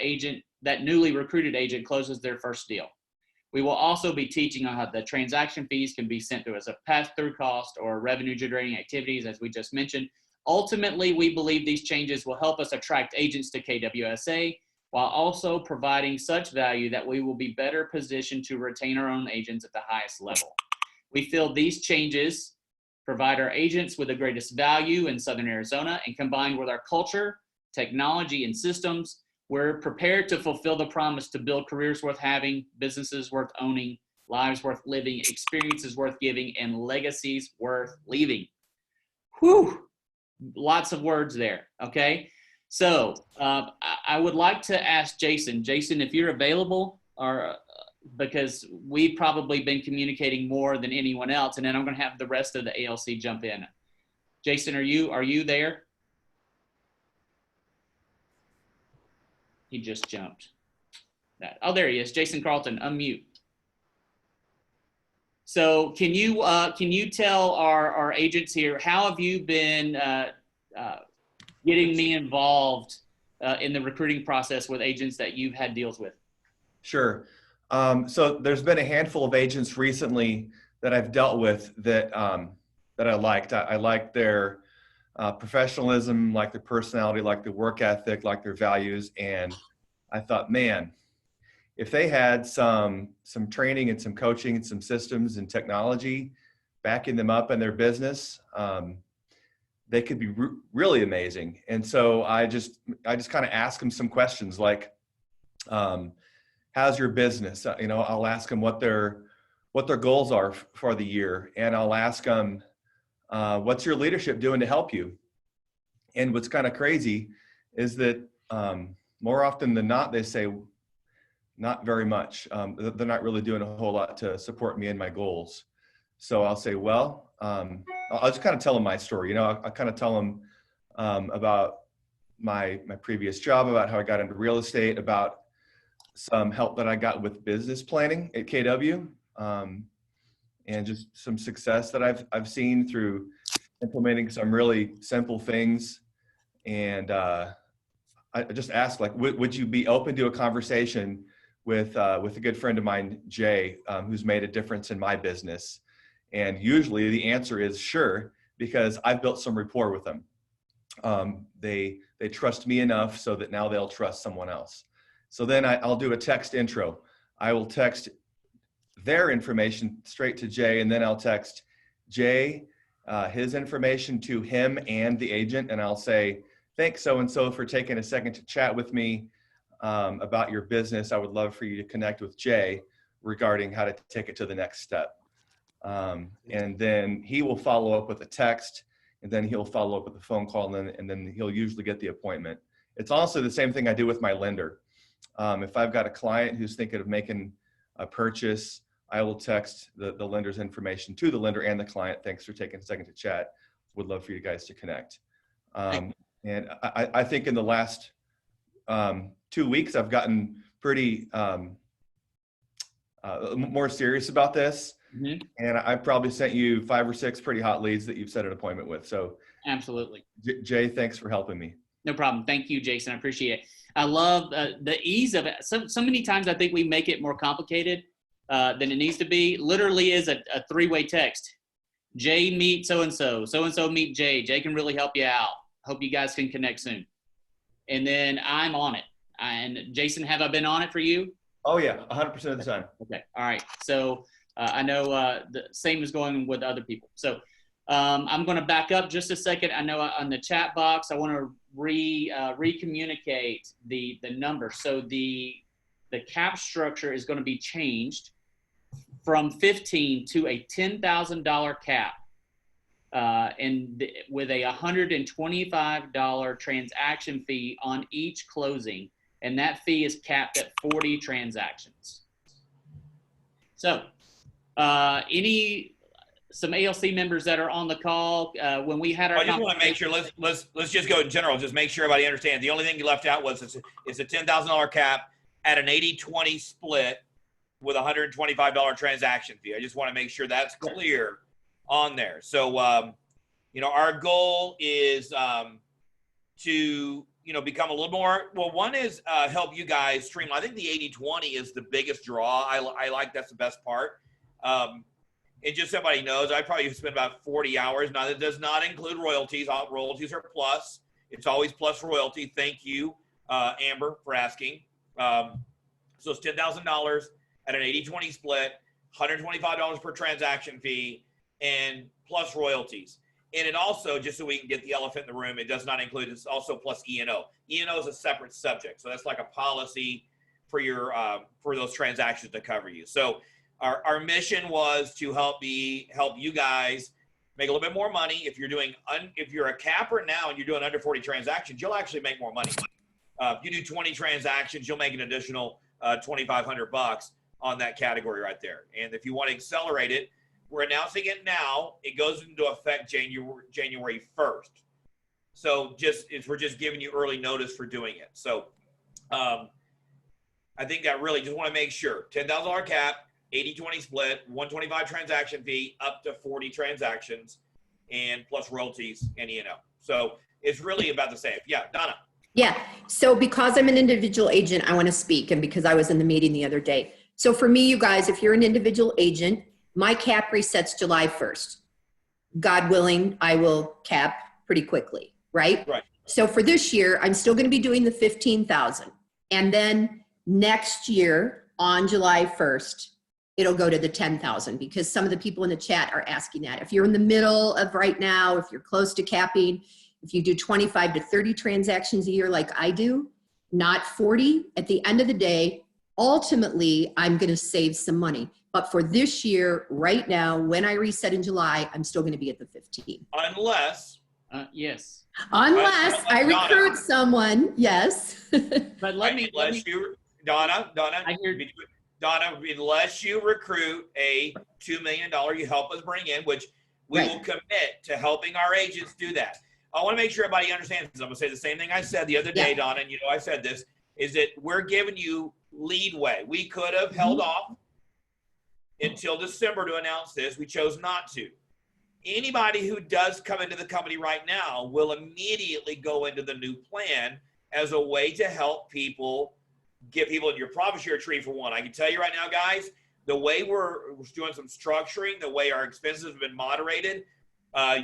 newly recruited agent closes their first deal. We will also be teaching on how the transaction fees can be sent through as a pass-through cost or revenue generating activities, as we just mentioned. Ultimately, we believe these changes will help us attract agents to KWSA while also providing such value that we will be better positioned to retain our own agents at the highest level. We feel these changes provide our agents with the greatest value in Southern Arizona, and combined with our culture, technology, and systems, we're prepared to fulfill the promise to build careers worth having, businesses worth owning, lives worth living, experiences worth giving, and legacies worth leaving. Whew, lots of words there, okay? So I would like to ask Jason. Jason, if you're available, or because we've probably been communicating more than anyone else, and then I'm gonna have the rest of the ALC jump in. Jason, are you there? He just jumped. Oh, there he is. Jason Carlton, unmute. So can you tell our agents here, how have you been getting me involved in the recruiting process with agents that you've had deals with? Sure. So there's been a handful of agents recently that I've dealt with that that I liked. I liked their professionalism, like their personality, like their work ethic, like their values. And I thought, man, if they had some training and some coaching and some systems and technology backing them up in their business, they could be really amazing. And so I just kind of ask them some questions like, how's your business? I'll ask them what their what their goals are for the year. And I'll ask them, what's your leadership doing to help you? And what's kind of crazy is that more often than not, they say, not very much. They're not really doing a whole lot to support me and my goals. So I'll say, well, I'll just kind of tell them my story. You know, I kind of tell them about my previous job, about how I got into real estate, about some help that I got with business planning at KW, and just some success that I've seen through implementing some really simple things. And I just asked, like, would you be open to a conversation with a good friend of mine, Jay, who's made a difference in my business? And usually the answer is sure, because I've built some rapport with them. They trust me enough so that now they'll trust someone else. So then I'll do a text intro. I will text their information straight to Jay, and then I'll text Jay his information to him and the agent, and I'll say, thanks so-and-so for taking a second to chat with me about your business. I would love for you to connect with Jay regarding how to take it to the next step. And then he will follow up with a text, and then he'll follow up with a phone call, and then he'll usually get the appointment. It's also the same thing I do with my lender. If I've got a client who's thinking of making a purchase, I will text the lender's information to the lender and the client. Thanks for taking a second to chat. Would love for you guys to connect. And I think in the last 2 weeks, I've gotten pretty more serious about this. Mm-hmm. And I probably sent you 5 or 6 pretty hot leads that you've set an appointment with. So absolutely. Jay, thanks for helping me. No problem. Thank you, Jason. I appreciate it. I love the ease of it. So many times I think we make it more complicated than it needs to be. Literally is a 3-way text. Jay meet so-and-so. So-and-so meet Jay. Jay can really help you out. Hope you guys can connect soon. And then I'm on it. And Jason, have I been on it for you? Oh yeah, 100% of the time. Okay. All right. So I know the same is going with other people. So I'm going to back up just a second. I know on the chat box, I want to recommunicate the number. So the cap structure is going to be changed from 15 to a $10,000 cap, with a $125 transaction fee on each closing, and that fee is capped at 40 transactions. So, some ALC members that are on the call, when we had our I just want to make sure, let's just go in general, just make sure everybody understands. The only thing you left out was it's a $10,000 cap at an 80-20 split with a $125 transaction fee. I just want to make sure that's clear on there. So, our goal is to, become a little more, well, one is help you guys streamline. I think the 80-20 is the biggest draw. I like that's the best part. And just so everybody knows, I probably spend about 40 hours. Now, that does not include royalties. All royalties are plus. It's always plus royalty. Thank you, Amber, for asking. So it's $10,000 at an 80-20 split, $125 per transaction fee, and plus royalties. And it also, just so we can get the elephant in the room, it does not include, it's also plus E&O. E&O is a separate subject. So that's like a policy for your for those transactions to cover you. So our mission was to help you guys make a little bit more money. If you're if you're a capper now and you're doing under 40 transactions, you'll actually make more money. If you do 20 transactions, you'll make an additional $2,500 on that category right there. And if you want to accelerate it, we're announcing it now. It goes into effect January 1st. So we're just giving you early notice for doing it. So I think that really just want to make sure $10,000 cap, 80-20 split, 125 transaction fee, up to 40 transactions, and plus royalties and E&O. So it's really about the same. Yeah, Donna. Yeah. So because I'm an individual agent, I want to speak, and because I was in the meeting the other day. So for me, you guys, if you're an individual agent, my cap resets July 1st. God willing, I will cap pretty quickly, right? Right. So for this year, I'm still going to be doing the 15,000. And then next year on July 1st, it'll go to the 10,000, because some of the people in the chat are asking that. If you're in the middle of right now, if you're close to capping, if you do 25 to 30 transactions a year like I do, not 40, at the end of the day, ultimately, I'm going to save some money. But for this year, right now, when I reset in July, I'm still going to be at the 15. Unless. Yes. Unless I recruit someone, yes. But unless you, Donna, unless you recruit a $2 million, you help us bring in, which we will commit to helping our agents do that. I want to make sure everybody understands this. I'm going to say the same thing I said the other day, Donna, and you know I said this, is that we're giving you leadway. We could have held off until December to announce this. We chose not to. Anybody who does come into the company right now will immediately go into the new plan as a way to help people, get people in your profit share tree for one. I can tell you right now, guys, the way we're doing some structuring, the way our expenses have been moderated,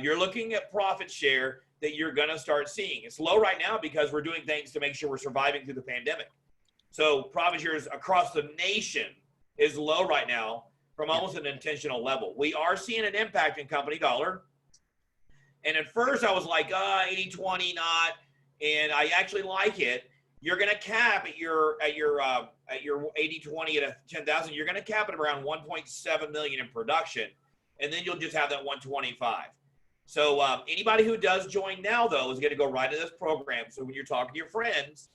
you're looking at profit share that you're going to start seeing. It's low right now because we're doing things to make sure we're surviving through the pandemic. So profit shares across the nation is low right now from almost an intentional level. We are seeing an impact in company dollar. And at first I was like, 80-20 not, and I actually like it. You're going to cap at your 80-20 at 10,000. You're going to cap it around 1.7 million in production, and then you'll just have that 125. So anybody who does join now, though, is going to go right into this program. So when you're talking to your friends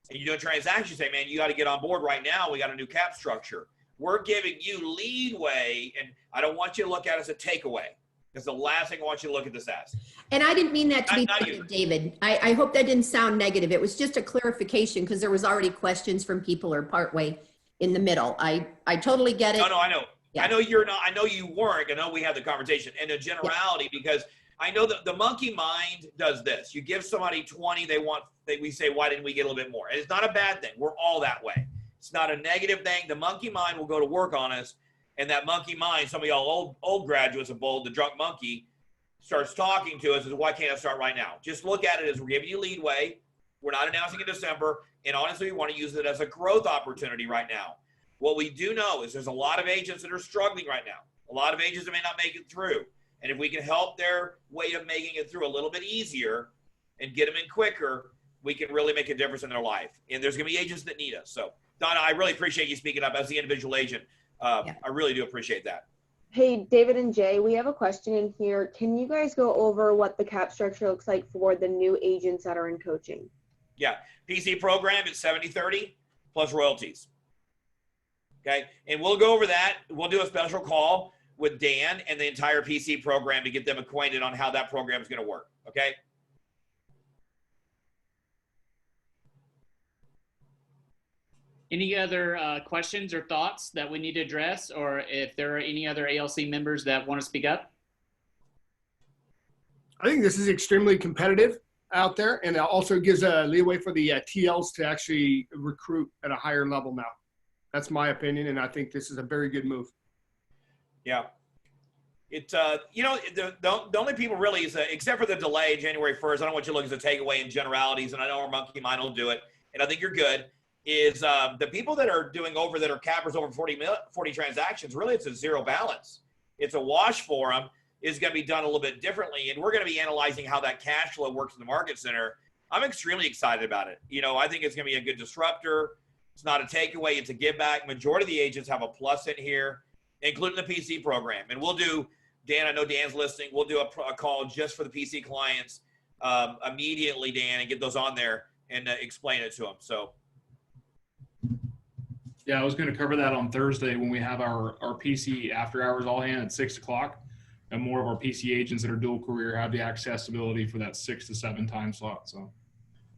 and you're doing transactions, you say, man, you got to get on board right now. We got a new cap structure. We're giving you leadway, and I don't want you to look at it as a takeaway. That's the last thing I want you to look at this as. And I didn't mean that to be negative, David. I hope that didn't sound negative. It was just a clarification because there was already questions from people or partway in the middle. I totally get it. No, I know. Yeah. I know you're not. I know you weren't. I know we had the conversation and a generality because I know that the monkey mind does this. You give somebody 20, we say, why didn't we get a little bit more? And it's not a bad thing. We're all that way. It's not a negative thing. The monkey mind will go to work on us. And that monkey mind, some of y'all old graduates of Bold, the drunk monkey, starts talking to us and says, why can't I start right now? Just look at it as we're giving you leadway. We're not announcing in December. And honestly, we want to use it as a growth opportunity right now. What we do know is there's a lot of agents that are struggling right now. A lot of agents that may not make it through. And if we can help their way of making it through a little bit easier and get them in quicker, we can really make a difference in their life. And there's going to be agents that need us. So, Donna, I really appreciate you speaking up as the individual agent. I really do appreciate that. Hey, David and Jay, we have a question in here. Can you guys go over what the cap structure looks like for the new agents that are in coaching? Yeah, PC program is 70-30 plus royalties. Okay, and we'll go over that. We'll do a special call with Dan and the entire PC program to get them acquainted on how that program is going to work. Okay. Any other questions or thoughts that we need to address, or if there are any other ALC members that want to speak up? I think this is extremely competitive out there, and it also gives a leeway for the TLs to actually recruit at a higher level now. That's my opinion, and I think this is a very good move. Yeah. It, you know, the only people really is, except for the delay January 1st, I don't want you to look as a takeaway in generalities, and I know our monkey mind will do it, and I think you're good, is the people that are doing that are cappers over 40 transactions, really it's a zero balance. It's a wash for them, is going to be done a little bit differently, and we're going to be analyzing how that cash flow works in the market center. I'm extremely excited about it. You know, I think it's going to be a good disruptor. It's not a takeaway, it's a give back. Majority of the agents have a plus in here, including the PC program. And we'll do, Dan, I know Dan's listening, we'll do a call just for the PC clients immediately, Dan, and get those on there and explain it to them. So. Yeah, I was going to cover that on Thursday when we have our PC after hours all hand at 6 o'clock. And more of our PC agents that are dual career have the accessibility for that 6 to 7 time slot. So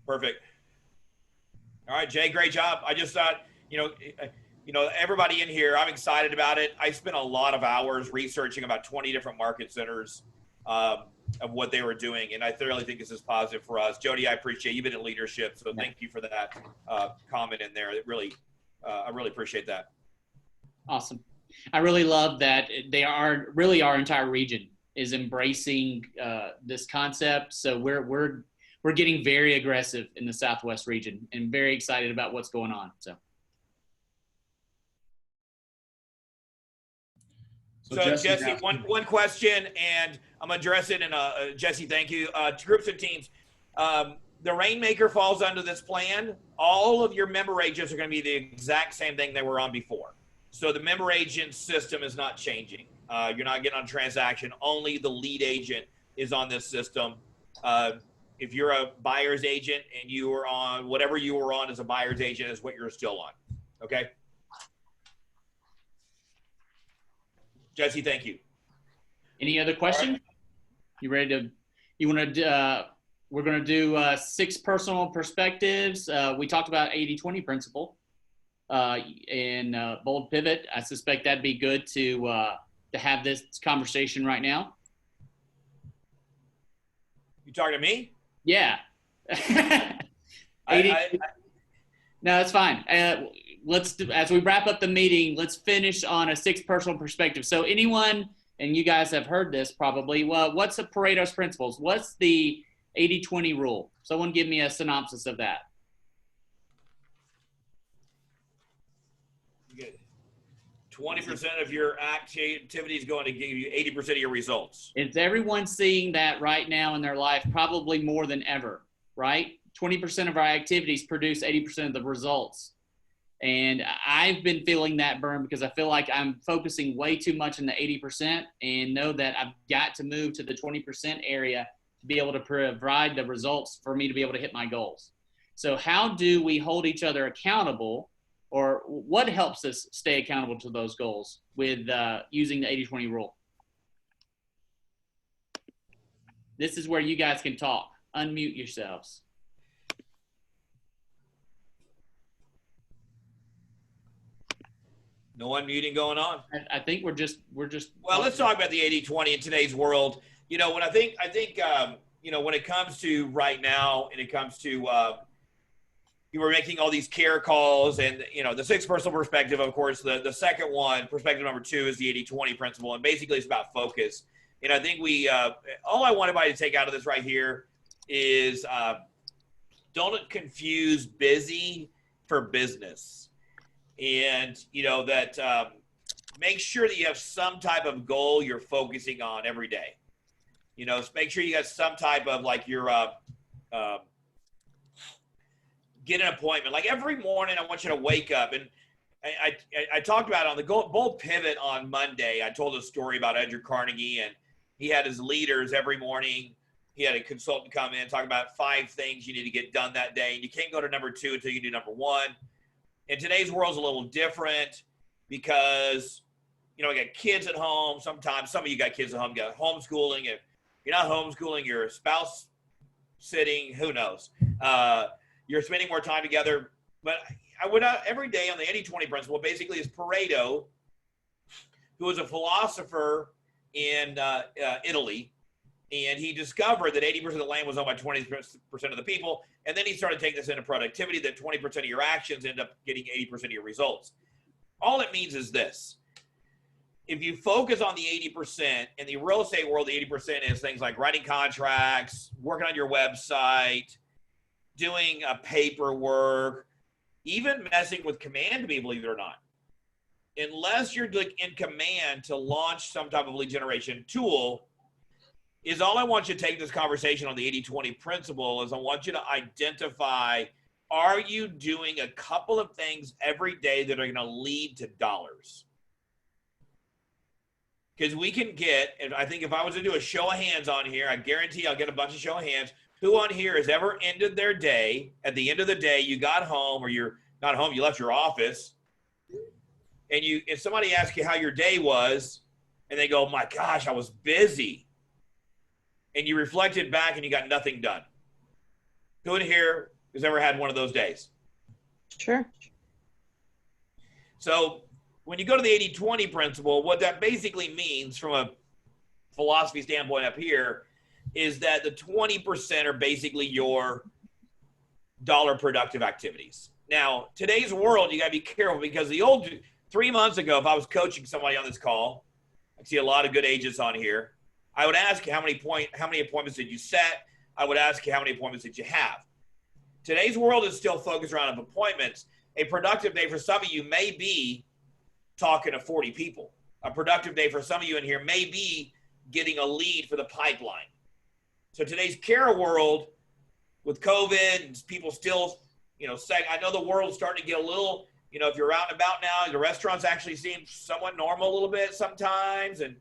perfect. All right, Jay, great job. I just thought, you know, everybody in here, I'm excited about it. I spent a lot of hours researching about 20 different market centers of what they were doing. And I thoroughly think this is positive for us. Jody, I appreciate you've been in leadership. So thank you for that comment in there. It really, I really appreciate that. Awesome. I really love that our entire region is embracing this concept. So we're getting very aggressive in the Southwest region and very excited about what's going on. So Jesse, one question, and I'm gonna address it. And Jesse, thank you. Groups and teams. The Rainmaker falls under this plan. All of your member agents are going to be the exact same thing they were on before. So the member agent system is not changing. You're not getting on transaction. Only the lead agent is on this system. If you're a buyer's agent and you were on whatever you were on as a buyer's agent is what you're still on. Okay. Jesse, thank you. Any other questions? You ready to, you want to, we're going to do 6 personal perspectives. We talked about 80-20 principle and bold pivot. I suspect that'd be good to have this conversation right now. You talking to me? Yeah. 80, no, that's fine. Let's do, as we wrap up the meeting, let's finish on a 6 personal perspective. So anyone, and you guys have heard this probably, well, what's the Pareto's principles? What's the 80-20 rule? Someone give me a synopsis of that. Good. 20% of your activity is going to give you 80% of your results. Is everyone seeing that right now in their life? Probably more than ever, right? 20% of our activities produce 80% of the results. And I've been feeling that burn because I feel like I'm focusing way too much on the 80% and know that I've got to move to the 20% area to be able to provide the results for me to be able to hit my goals. So how do we hold each other accountable, or what helps us stay accountable to those goals with using the 80-20 rule? This is where you guys can talk. Unmute yourselves. No unmuting going on. I think we're just. Well, let's talk about the 80-20 in today's world. You know, when I think, you know, when it comes to right now, and it comes to, you were making all these care calls, and you know, the 6 personal perspective. Of course, the second one, perspective number 2, is the 80-20 principle, and basically it's about focus. And I think we, all I want everybody to take out of this right here is, don't confuse busy for business. And, you know, that make sure that you have some type of goal you're focusing on every day. You know, make sure you got some type of, like, your get an appointment. Like every morning, I want you to wake up. And I talked about it on the Bold Pivot on Monday. I told a story about Andrew Carnegie, and he had his leaders every morning. He had a consultant come in, talk about 5 things you need to get done that day. And you can't go to number 2 until you do number 1. And today's world's a little different because, you know, we got kids at home. Sometimes some of you got kids at home, you got homeschooling. If you're not homeschooling, you're spouse sitting, who knows? You're spending more time together. But I would, every day on the 80-20 principle, basically is Pareto, who was a philosopher in Italy. And he discovered that 80% of the land was owned by 20% of the people. And then he started taking this into productivity, that 20% of your actions end up getting 80% of your results. All it means is this. If you focus on the 80%, in the real estate world, the 80% is things like writing contracts, working on your website, doing paperwork, even messing with command, believe it or not. Unless you're in command to launch some type of lead generation tool, is all I want you to take this conversation on the 80-20 principle is I want you to identify, are you doing a couple of things every day that are going to lead to dollars? Because we can get, and I think if I was to do a show of hands on here, I guarantee I'll get a bunch of show of hands. Who on here has ever ended their day, at the end of the day, you got home, or you're not home, you left your office, and if somebody asks you how your day was, and they go, my gosh, I was busy. And you reflected back and you got nothing done. Who in here has ever had one of those days? Sure. So when you go to the 80-20 principle, what that basically means from a philosophy standpoint up here is that the 20% are basically your dollar productive activities. Now, today's world, you got to be careful because 3 months ago, if I was coaching somebody on this call, I see a lot of good agents on here. I would ask you how many appointments did you set? I would ask you how many appointments did you have? Today's world is still focused around appointments. A productive day for some of you may be talking to 40 people. A productive day for some of you in here may be getting a lead for the pipeline. So today's care world with COVID and people still, you know, I know the world's starting to get a little You know, if you're out and about now, the restaurants actually seem somewhat normal a little bit sometimes. And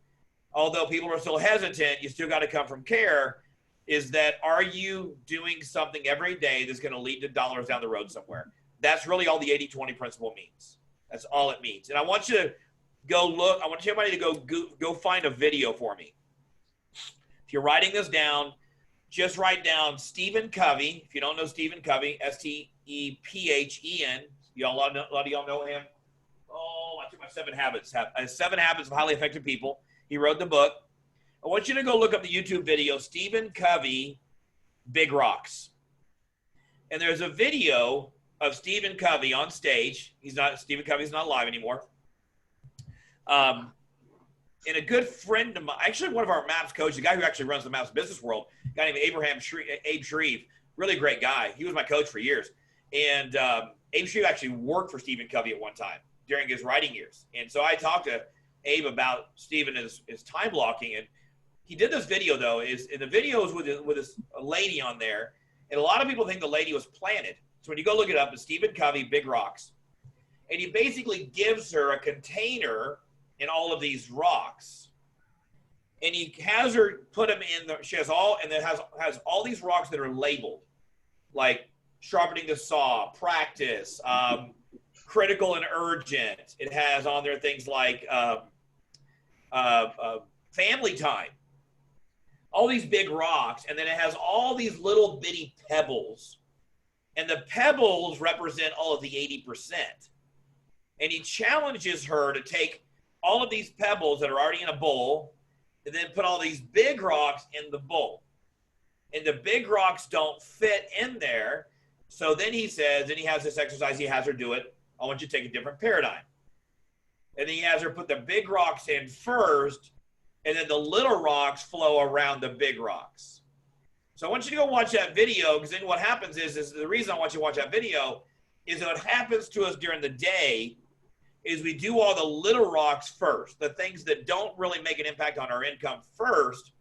although people are still hesitant, you still got to come from care. Is that, are you doing something every day that's going to lead to dollars down the road somewhere? That's really all the 80-20 principle means. That's all it means. And I want you to go look. I want everybody to go find a video for me. If you're writing this down, just write down Stephen Covey. If you don't know Stephen Covey, S-T-E-P-H-E-N. A lot of y'all know him. Oh, I took my 7 Habits. 7 Habits of Highly Effective People. He wrote the book. I want you to go look up the YouTube video, Stephen Covey, Big Rocks. And there's a video of Stephen Covey on stage. Stephen Covey's not live anymore. And a good friend of mine, actually one of our MAPS coaches, the guy who actually runs the MAPS Business World, a guy named Abe Shreve, really great guy. He was my coach for years. And Abe Shreve actually worked for Stephen Covey at one time during his writing years. And so I talked to Abe about Stephen and his time blocking. And he did this video, though. The video is with a lady on there. And a lot of people think the lady was planted. So when you go look it up, it's Stephen Covey, Big Rocks. And he basically gives her a container in all of these rocks. And he has her put them in she has all, and it has all these rocks that are labeled, like sharpening the saw, practice, critical and urgent. It has on there things like family time. All these big rocks, and then it has all these little bitty pebbles. And the pebbles represent all of the 80%. And he challenges her to take all of these pebbles that are already in a bowl and then put all these big rocks in the bowl. And the big rocks don't fit in there. So then he says, and he has this exercise, he has her do it. I want you to take a different paradigm. And then he has her put the big rocks in first, and then the little rocks flow around the big rocks. So I want you to go watch that video, because then what happens is the reason I want you to watch that video is what happens to us during the day is we do all the little rocks first, the things that don't really make an impact on our income first,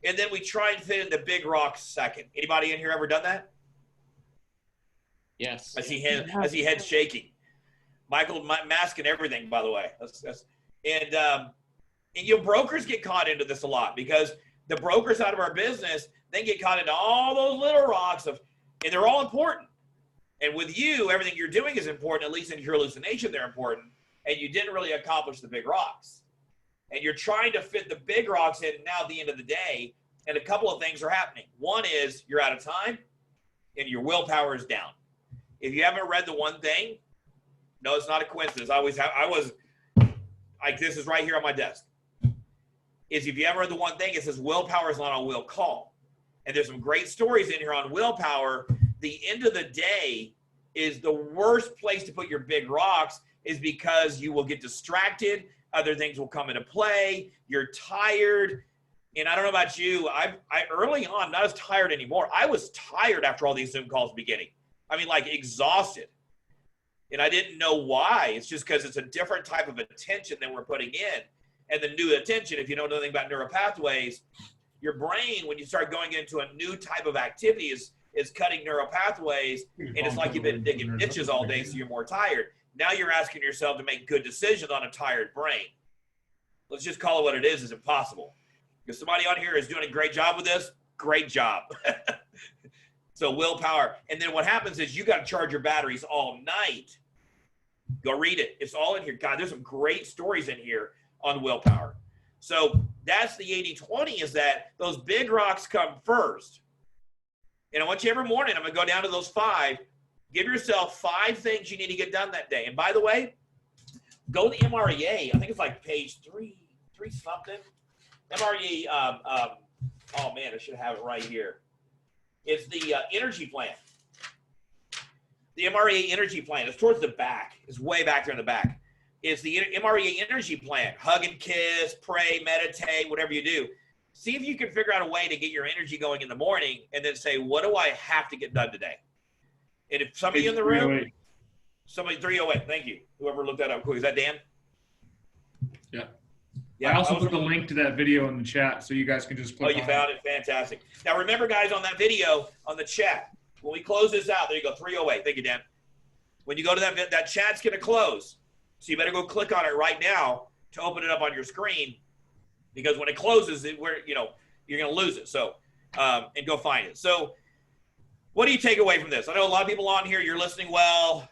and then we try and fit in the big rocks second. Anybody in here ever done that? Yes. I see heads shaking. Michael, mask and everything, by the way. And you know, brokers get caught into this a lot because the brokers out of our business, they get caught into all those little rocks and they're all important. And with you, everything you're doing is important, at least in your hallucination, they're important. And you didn't really accomplish the big rocks. And you're trying to fit the big rocks in now at the end of the day. And a couple of things are happening. One is you're out of time and your willpower is down. If you haven't read The One Thing, no, it's not a coincidence. This is right here on my desk. If you ever read The One Thing, it says willpower is not on will call. And there's some great stories in here on willpower. The end of the day is the worst place to put your big rocks is because you will get distracted. Other things will come into play. You're tired. And I don't know about you. I early on, not as tired anymore. I was tired after all these Zoom calls beginning. I mean, like exhausted. And I didn't know why. It's just because it's a different type of attention that we're putting in. And the new attention, if you know nothing about neuropathways, your brain, when you start going into a new type of activity, is cutting neuropathways. And it's like you've been digging ditches all day, so you're more tired. Now you're asking yourself to make good decisions on a tired brain. Let's just call it what it is impossible. If somebody on here is doing a great job with this, great job. So willpower. And then what happens is you got to charge your batteries all night. Go read it. It's all in here. God, there's some great stories in here on willpower. So that's the 80-20 is that those big rocks come first. And I want you every morning, I'm going to go down to those 5. Give yourself 5 things you need to get done that day. And by the way, go to the MREA. I think it's like page 3 something. MREA, oh man, I should have it right here. It's the energy plan. The MREA energy plan. It's towards the back. It's way back there in the back. It's the MREA energy plan. Hug and kiss, pray, meditate, whatever you do. See if you can figure out a way to get your energy going in the morning and then say, what do I have to get done today? And if somebody in the room, somebody 308, thank you. Whoever looked that up quick. Is that Dan? Yeah. Yeah, I also put the link to that video in the chat so you guys can just click on it. Oh, you found it? Fantastic. Now remember, guys, on that video, on the chat, when we close this out, there you go, 308. Thank you, Dan. When you go to that chat's going to close. So you better go click on it right now to open it up on your screen, because when it closes, you're going to lose it. So, and go find it. So what do you take away from this? I know a lot of people on here, you're listening well.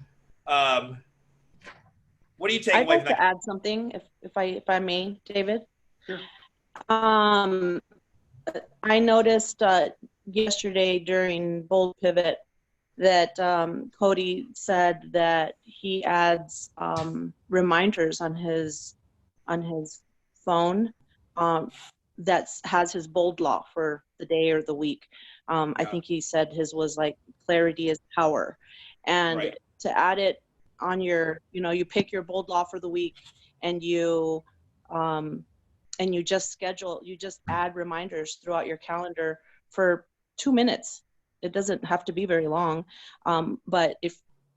What do you take I'd away like from to add something, if I may, David. Sure. I noticed yesterday during Bold Pivot that Cody said that he adds reminders on his phone that has his bold law for the day or the week. I think he said his was like clarity is power, and to add it on your, you pick your bold law for the week, and you just add reminders throughout your calendar for 2 minutes. It doesn't have to be very long. But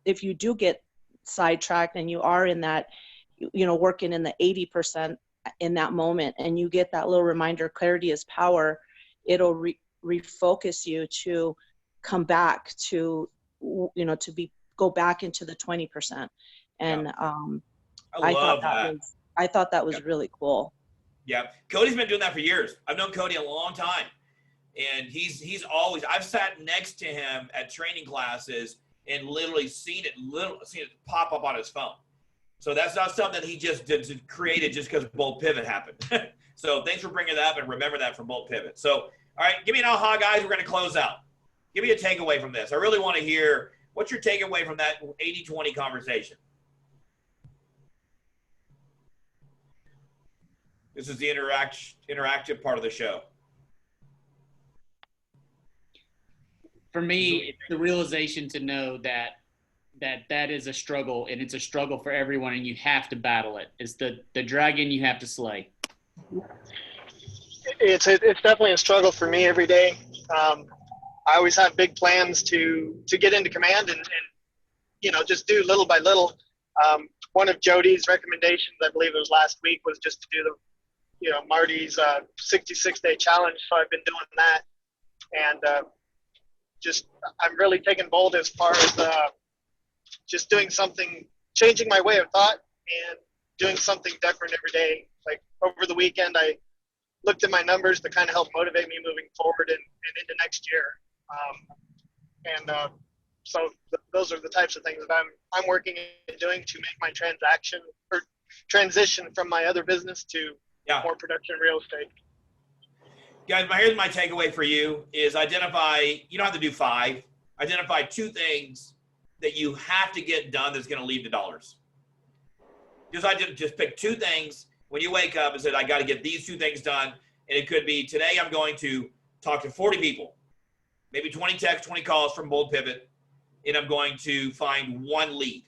if you do get sidetracked and you are in that, working in the 80% in that moment, and you get that little reminder, clarity is power, it'll refocus you to come back to, go back into the 20%. And I thought that was really cool. Yeah, Cody's been doing that for years. I've known Cody a long time, and he's always. I've sat next to him at training classes and literally seen it pop up on his phone. So that's not something that he just created just because Bold Pivot happened. So thanks for bringing that up, and remember that from Bold Pivot. So all right, give me an aha, guys. We're going to close out. Give me a takeaway from this. I really want to hear what's your takeaway from that 80-20 conversation. This is the interactive part of the show. For me, it's the realization to know that is a struggle, and it's a struggle for everyone, and you have to battle it. It's the dragon you have to slay. It's definitely a struggle for me every day. I always have big plans to get into command and just do little by little. One of Jody's recommendations, I believe it was last week, was just to do Marty's 66-day challenge. So I've been doing that, and I'm really taking Bold as far as just doing something, changing my way of thought and doing something different every day. Like over the weekend, I looked at my numbers to kind of help motivate me moving forward and into next year. So those are the types of things that I'm working and doing to make my transition from my other business to more production real estate. Guys, here's my takeaway for you is identify, you don't have to do 5, identify 2 things that you have to get done that's going to lead to dollars. Just pick 2 things when you wake up and say, I got to get these 2 things done. And it could be today I'm going to talk to 40 people, maybe 20 texts, 20 calls from Bold Pivot, and I'm going to find 1 lead.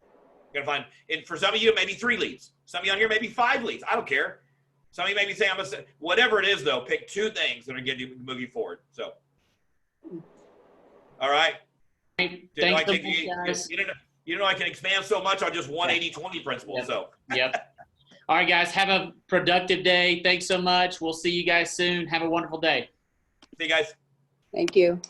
I'm going to find, and for some of you, maybe 3 leads. Some of you on here, maybe 5 leads. I don't care. Some of you may be saying, whatever it is, though, pick 2 things that are going to move you forward. So, all right. Thanks so much, guys. You know I can expand so much on just 180-20 principle. Yep. So. Yep. All right, guys. Have a productive day. Thanks so much. We'll see you guys soon. Have a wonderful day. See you guys. Thank you.